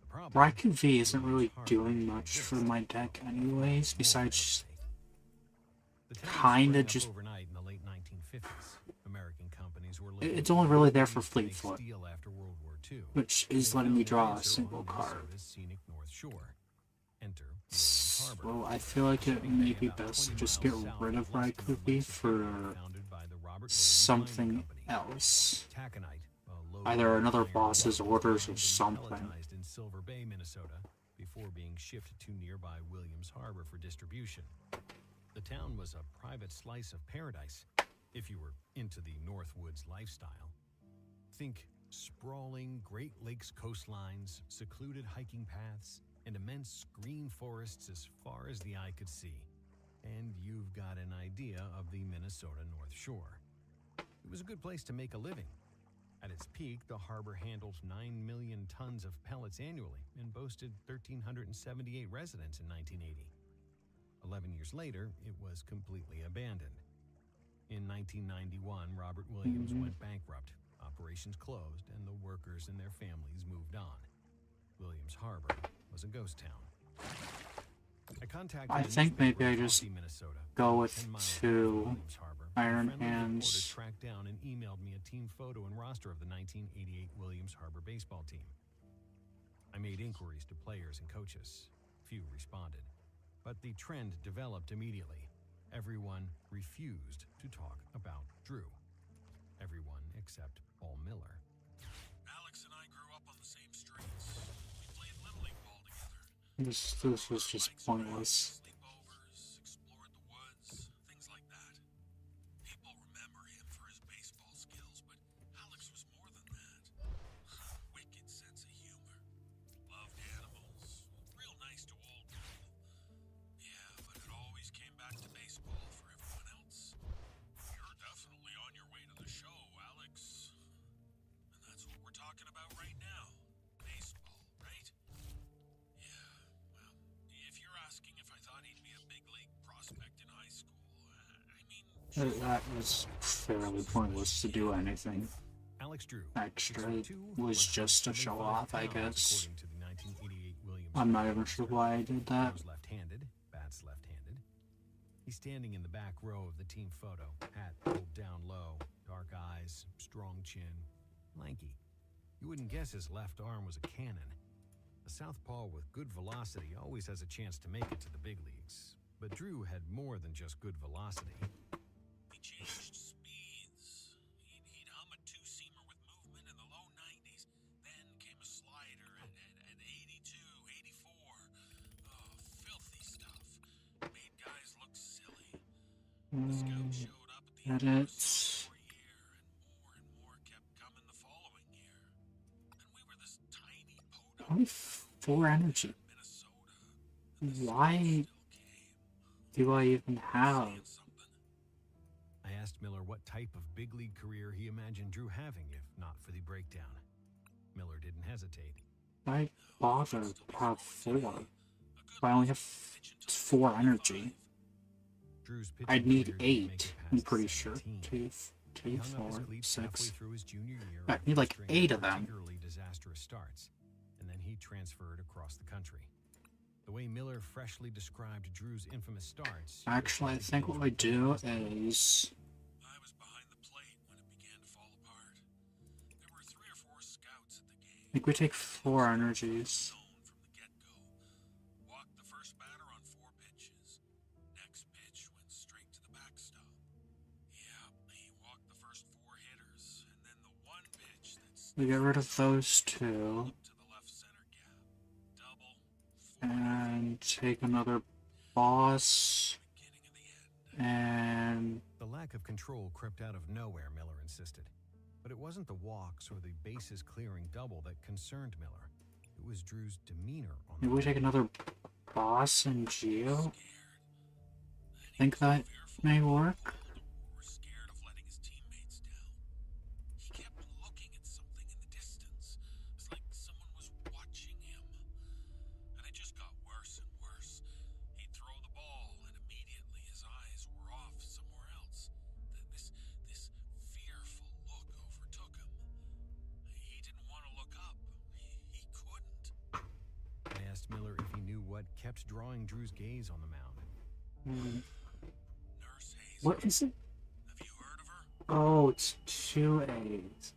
The problem Raikou V isn't really Williams Harbor doing much for my deck anyways, besides The town kinda sprang up just- overnight in the late 1950s. American companies were it's only really there for looking to Fleet make Foot, steel after World War II. which is They letting me found draw a answer single on card. Minnesota's scenic North Shore. Enter Williams Harbor. So I feel like it may be best to just get rid of Raikou V for Founded by the Robert Williams something Mining Company. else. Taconite, a low Either another iron boss's ore orders or mined and something. pelletized in Silver Bay, Minnesota, before being shipped to nearby Williams Harbor for distribution. The town was a private slice of paradise, if you were into the Northwoods lifestyle. Think sprawling Great Lakes coastlines, secluded hiking paths, and immense green forests as far as the eye could see. And you've got an idea of the Minnesota North Shore. It was a good place to make a living. At its peak, the harbor handled 9 million tons of pellets annually and boasted 1,378 residents in 1980. 11 years later, it was completely abandoned. In 1991, Robert Williams went bankrupt, operations closed, and the workers and their families moved on. Williams Harbor was a ghost town. I think maybe I just Minnesota, go with 10 miles 2 Williams Harbor. Iron A friendly reporter Hands. tracked down and emailed me a team photo and roster of the 1988 Williams Harbor baseball team. I made inquiries to players and coaches. Few responded. But the trend developed immediately. Everyone refused to talk about Drew. Everyone except Paul Miller. Alex and I grew up on the same streets. We played Little League ball together. This was just pointless. Sleepovers, explored the woods, things like that. People remember him for his baseball skills, but Alex was more than that. Wicked sense of humor. Loved animals. Real nice to old people. Yeah, but it always came back to baseball for everyone else. You're definitely on your way to the show, Alex. And that's what we're talking about right now. Baseball, right? Yeah, well, if you're asking if I thought he'd be a big league prospect in high school, I mean... That was fairly pointless to do anything Alex Drew. extra. It was just to show off, I guess. According to the 1988 Williams I'm not even sure why I did that. Throws left-handed, bats left-handed. He's standing in the back row of the team photo, hat pulled down low, dark eyes, strong chin, lanky. You wouldn't guess his left arm was a cannon. A southpaw with good velocity always has a chance to make it to the big leagues. But Drew had more than just good velocity. He changed speeds. He'd hum a two-seamer with movement in the low 90s. Then came a slider at 82, 84. Oh, filthy stuff. Made guys look silly. The scout showed up at the end of his Edits. sophomore year, and more kept coming the following year. And we were this tiny podunk Only 4 energy. in Minnesota. And the Why still came. do I even have? Something. I asked Miller what type of big league career he imagined Drew having if not for the breakdown. Miller didn't hesitate. Why bother to have 4? I only have 4 energy. Drew's pitching I'd need career didn't 8, make it I'm past pretty sure. 17. 2, He hung up his 4, cleats halfway 6. through his junior year I need like after a 8 of them. particularly disastrous starts, and then he transferred across the country. The way Miller freshly described Drew's infamous starts. Actually, I think what I do is I was behind the plate when it began to fall apart. There were 3 or 4 scouts at the game. I think we take 4 energies. Known from the get-go. Walked the first batter on 4 pitches. Next pitch went straight to the backstop. Yeah, he walked the first 4 hitters, and then the one pitch that's We get rid of those 2 to the left center gap. Double. and take another boss Beginning of the end. and The lack of control crept out of nowhere, Miller insisted. But it wasn't the walks or the bases clearing double that concerned Miller. It was Drew's demeanor on the maybe we take another boss and Geo. Think that may work. Or scared of letting his teammates down. He kept looking at something in the distance. It's like someone was watching him. And it just got worse and worse. He'd throw the ball, and immediately his eyes were off somewhere else. This fearful look overtook him. He didn't want to look up. He couldn't. I asked Miller if he knew what kept drawing Drew's gaze on the mound. Nurse Hazel. What is it? Have you heard of her? Oh, it's 2 A's.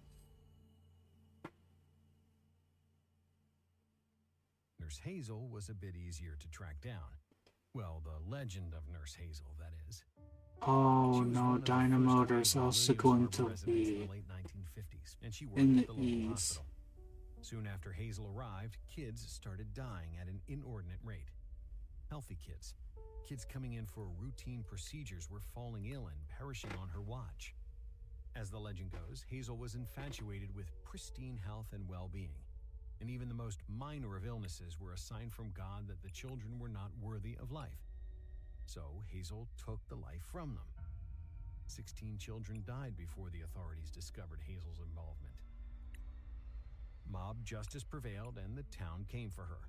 Nurse Hazel was a bit easier to track down. Well, the legend of Nurse Hazel, that is. Oh She was one no, of the first Dynamotor is original also Williams going Harbor to residents in be the late 1950s, and she worked in at the the local E's. hospital. Soon after Hazel arrived, kids started dying at an inordinate rate. Healthy kids. Kids coming in for routine procedures were falling ill and perishing on her watch. As the legend goes, Hazel was infatuated with pristine health and well-being. And even the most minor of illnesses were a sign from God that the children were not worthy of life. So Hazel took the life from them. 16 children died before the authorities discovered Hazel's involvement. Mob justice prevailed and the town came for her.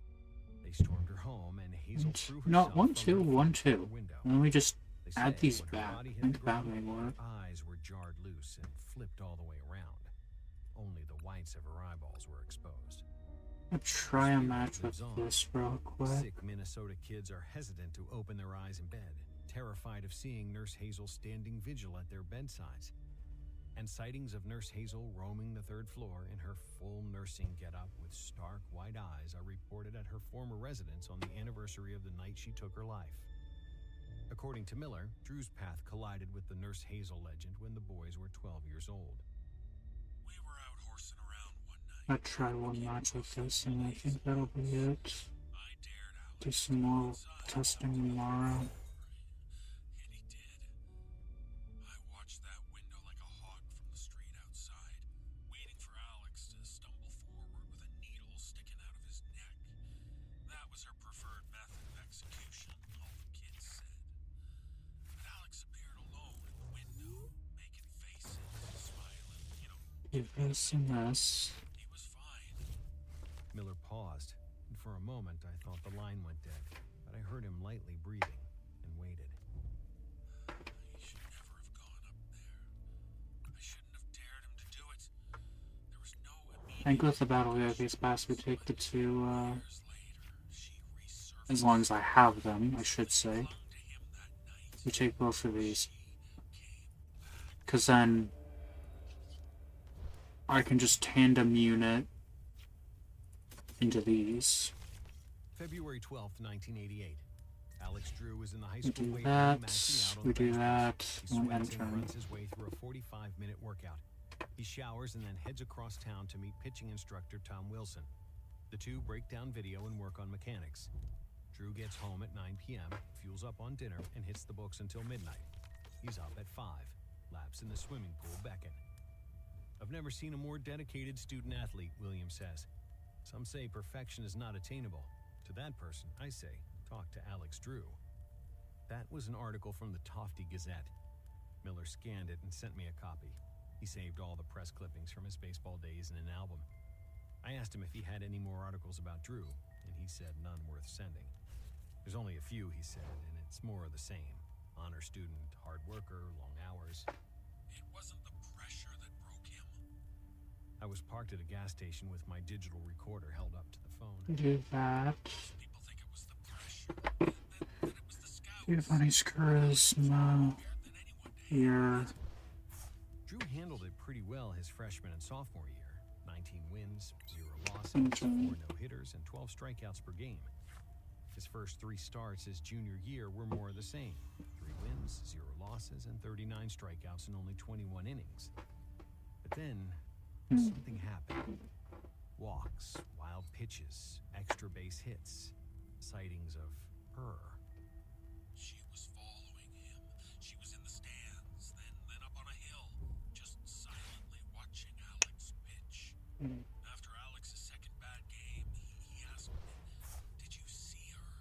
They stormed her home and Hazel threw herself No, from 1, her 2, 1, front 2. window. Let me just They add say these when her back. body I hit think the that ground, may work. her eyes were jarred loose and flipped all the way around. Only the whites of her eyeballs were exposed. I'll try a match with Lives on. this real quick. Sick Minnesota kids are hesitant to open their eyes in bed, terrified of seeing Nurse Hazel standing vigil at their bedsides. And sightings of Nurse Hazel roaming the third floor in her full nursing getup with stark white eyes are reported at her former residence on the anniversary of the night she took her life. According to Miller, Drew's path collided with the Nurse Hazel legend when the boys were 12 years old. We were out horsing around one night. I'll try one match with this, and I think that'll be it. I dared Alex Do some more testing tomorrow. and he did. I watched that window like a hawk from the street outside, waiting for Alex to stumble forward with a needle sticking out of his neck. That was her preferred method of execution, all the kids said. But Alex appeared alone in the window, making faces, smiling, Do this and this. he was fine. Miller paused, and for a moment I thought the line went dead, but I heard him lightly breathing and waited. He should never have gone up there. I shouldn't have dared him to do it. There was no I immediate think with the battle VIPs pass, we take the two, years later. She resurfaced, as long as I have them, I should say. clung to him that night. We take both of these. Came back. Because then I can just tandem unit into these. February 12th, 1988. Alex Drew was in the high We school do weight room that. maxing out on We the do bench that. press. He One sweats and enter. runs his way through a 45-minute workout. He showers and then heads across town to meet pitching instructor Tom Wilson. The two break down video and work on mechanics. Drew gets home at 9 p.m., fuels up on dinner, and hits the books until midnight. He's up at 5. Laps in the swimming pool beckon. I've never seen a more dedicated student athlete, Williams says. Some say perfection is not attainable. To that person, I say, talk to Alex Drew. That was an article from the Tofty Gazette. Miller scanned it and sent me a copy. He saved all the press clippings from his baseball days in an album. I asked him if he had any more articles about Drew, and he said none worth sending. There's only a few, he said, and it's more of the same. Honor student, hard worker, long hours. It wasn't the pressure that broke him. I was parked at a gas station with my digital recorder held up to the phone. Do that. People think it was the pressure. That it was the scouts. Do funny charisma Than anyone did. here. Drew handled it pretty well his freshman and sophomore year. 19 wins, 0 losses, Okay. 4 no-hitters, and 12 strikeouts per game. His first 3 starts his junior year were more of the same. 3 wins, 0 losses, and 39 strikeouts in only 21 innings. But then, something happened. Walks, wild pitches, extra base hits, sightings of her. She was following him. She was in the stands, then up on a hill, just silently watching Alex pitch. After Alex's second bad game, he asked me, "Did you see her?"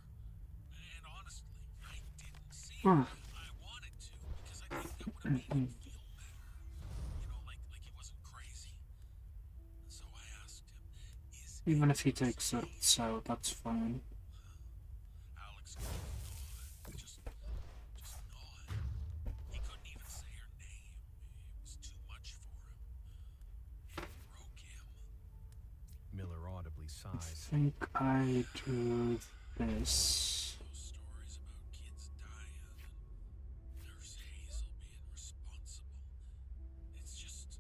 And honestly, I didn't see her. I wanted to, because I think that would have made him feel better. Like he wasn't crazy. So I asked him, "Is Even if he takes it, so that's fine. Alex couldn't nod. Just nod. He couldn't even say her name. It was too much for him. It broke him. Miller audibly I sighs. think I do this. Those stories about kids dying and Nurse Hazel being responsible. It's just...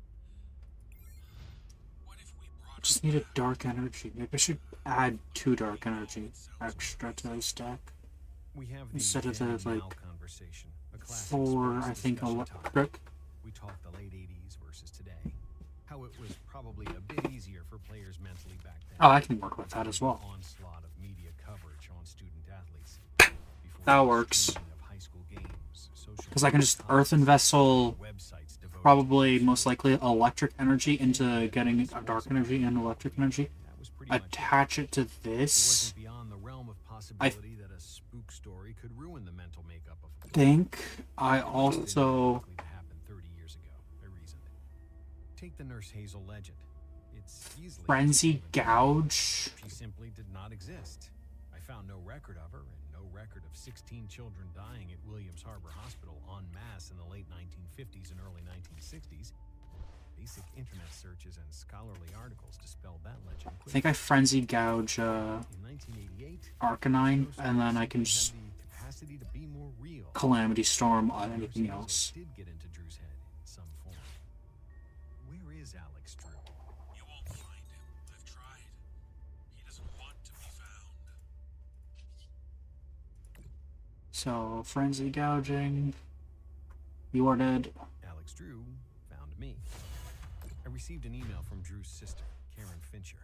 What if we brought Just need a dark energy. Maybe I should add 2 dark energy extra to the stack. We have the Instead of the, then and now like, conversation, a classic 4, sports I think, discussion topic. electric. We talked the late 80s versus today. How it was probably a bit easier for players mentally back then. Oh, I can work with that as well. Onslaught of media coverage on student athletes. Before That the works. streaming of high school games, social Because I can just media earthen vessel websites devoted probably to most likely electric energy into getting a dark energy and electric energy. that was pretty much it. Attach it to It this. wasn't beyond the realm of possibility that a spook story could ruin the mental makeup of a Think I It didn't also likely to happen 30 years ago, I reasoned. Take the Nurse Hazel legend. It's easily frenzy explainable. gouge. She simply did not exist. I found no record of her and no record of 16 children dying at Williams Harbor Hospital en masse in the late 1950s and early 1960s. Basic internet searches and scholarly articles dispelled that legend. I think I frenzy gouge In 1988, Arcanine, those and then I stories can had just the capacity to be more real. Calamity Storm on Nurse anything Hazel else. did get into Drew's head in some form. Where is Alex Drew? You won't find him. I've tried. He doesn't want to be found. So, frenzy gouging. You are dead. Alex Drew found me. I received an email from Drew's sister, Karen Fincher.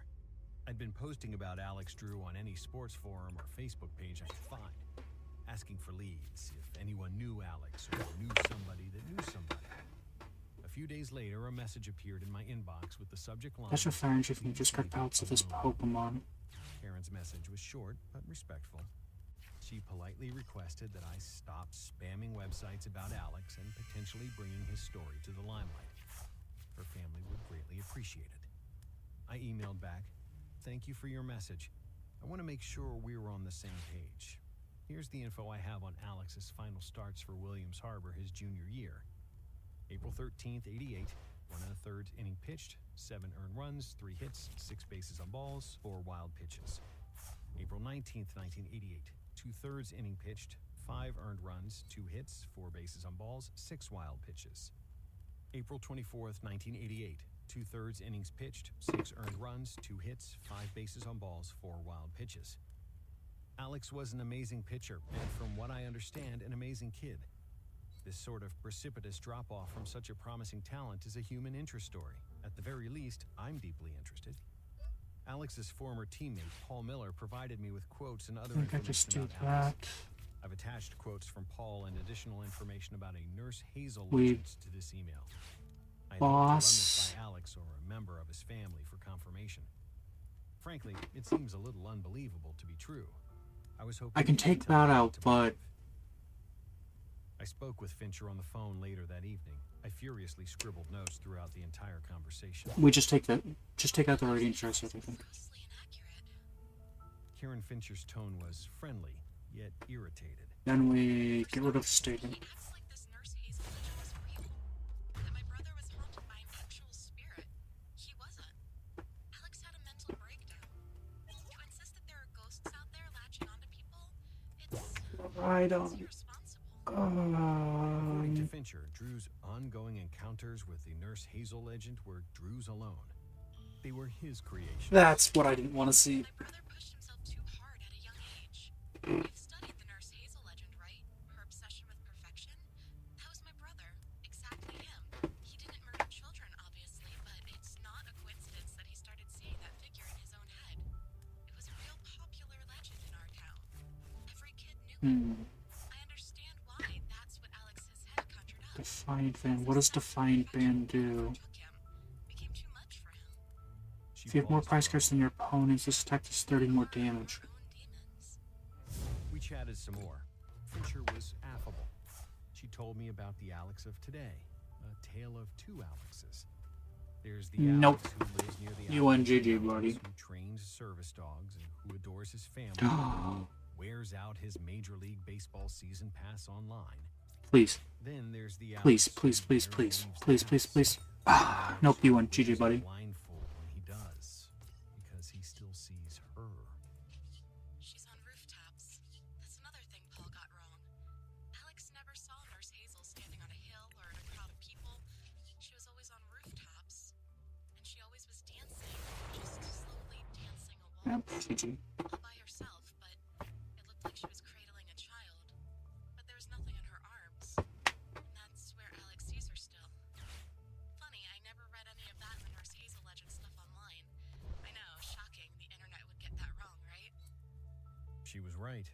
I'd been posting about Alex Drew on any sports forum or Facebook page I could find, asking for leads, if anyone knew Alex or knew somebody that knew somebody. A few days later, a message appeared in my inbox with the subject line, That's your phalange if you discard pellets of this Pokemon. Karen's message was short but respectful. She politely requested that I stop spamming websites about Alex and potentially bringing his story to the limelight. Her family would greatly appreciate it. I emailed back, "Thank you for your message. I want to make sure we're on the same page. Here's the info I have on Alex's final starts for Williams Harbor his junior year. April 13th, 88, 1 1/3 inning pitched, 7 earned runs, 3 hits, 6 bases on balls, 4 wild pitches. April 19th, 1988, 2/3 inning pitched, 5 earned runs, 2 hits, 4 bases on balls, 6 wild pitches. April 24th, 1988, 2/3 innings pitched, 6 earned runs, 2 hits, 5 bases on balls, 4 wild pitches. Alex was an amazing pitcher, and from what I understand, an amazing kid. This sort of precipitous drop-off from such a promising talent is a human interest story. At the very least, I'm deeply interested. Alex's former teammate, Paul Miller, provided me with quotes and other I think I information just do about Alex. that. I've attached quotes from Paul and additional information about a Nurse Hazel We- legend to this email. I hope to run Boss. this by Alex or a member of his family for confirmation. Frankly, it seems a little unbelievable to be true. I was hoping I can you'd take tell that me out, to but believe. I spoke with Fincher on the phone later that evening. I furiously scribbled notes throughout the entire conversation. we just take out the radiant stress, I think. Karen Fincher's tone was friendly, yet irritated. Then we get rid of statement. Acts like this Nurse Hazel legend was real. That my brother was haunted by an actual spirit. He wasn't. Alex had a mental breakdown. To insist that there are ghosts out there latching onto people, I it's don't. irresponsible. According to Fincher, Drew's ongoing encounters with the Nurse Hazel legend were Drew's alone. They were his creation. That's what I didn't want to see. My brother pushed himself too hard at a young age. You've studied the Nurse Hazel legend, right? Her obsession with perfection? That was my brother. Exactly him. He didn't murder children, obviously, but it's not a coincidence that he started seeing that figure in his own head. It was a real popular legend in our town. Every kid knew it. I understand why that's what Alex's head conjured up. Defiant Band. What does Defiant Band do? Took him. Became too much for him. She If you have more paused price for a cards than your opponents, this attack does 30 more damage. Her own demons. We chatted some more. Fincher was affable. She told me about the Alex of today, a tale of two Alexes. There's the Nope. Alex who lives near the UNGG, Alex buddy. who trains service dogs and who adores his family, and wears out his Major League Baseball season pass online. Please, Then there's the please, Alex please, who please, barely please, leaves the please, please, house. please. Ah, nope, UNGG, Wears a buddy. blindfold when he does, because he still sees her. She's on rooftops. That's another thing Paul got wrong. Alex never saw Nurse Hazel standing on a hill or in a crowd of people. She was always on rooftops. And she always was dancing, just slowly dancing a Yep, waltz. GG. All by herself, but it looked like she was cradling a child. But there was nothing in her arms. And that's where Alex sees her still. Funny, I never read any of that in the Nurse Hazel legend stuff online. I know, shocking, the internet would get that wrong, right? She was right.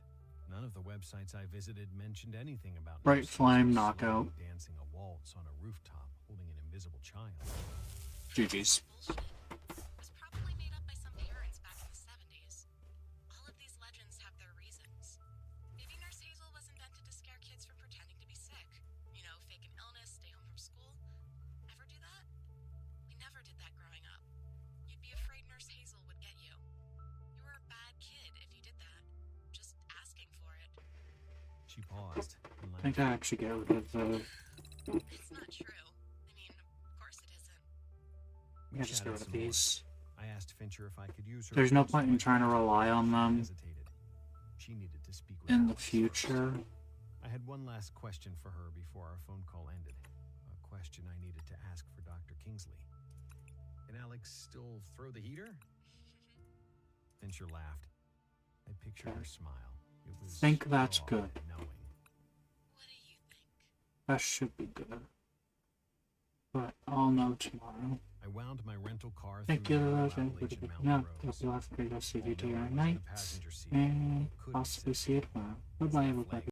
None of the websites I visited mentioned anything about Bright Nurse Flame Hazel knockout. slowly dancing a waltz on a rooftop holding an invisible child. GG's. Bullshit. It was probably made up by some parents back in the 70s. All of these legends have their reasons. Maybe Nurse Hazel was invented to scare kids from pretending to be sick. You know, fake an illness, stay home from school. Ever do that? We never did that growing up. You'd be afraid Nurse Hazel would get you. You were a bad kid if you did that. Just asking for it. She paused and I think I actually get rid of the. It's not true. I mean, of course it isn't. Yeah, just get rid of these. I asked Fincher if I could use her. There's no point in trying to rely on them Hesitated. She needed to speak with in the Alex future. first. I had one last question for her before our phone call ended. A question I needed to ask for Dr. Kingsley. Can Alex still throw the heater? Fincher laughed. I pictured her smile. It was Think that's raw good. and knowing. What do you think? That should be good. But I'll know tomorrow. I wound my rental car Thank through you, the Rose. Appalachian No, Mountain hope roads. you have a great rest of your day Although I or was in the night. passenger seat, And couldn't possibly sit see you tomorrow. Bye bye, everybody.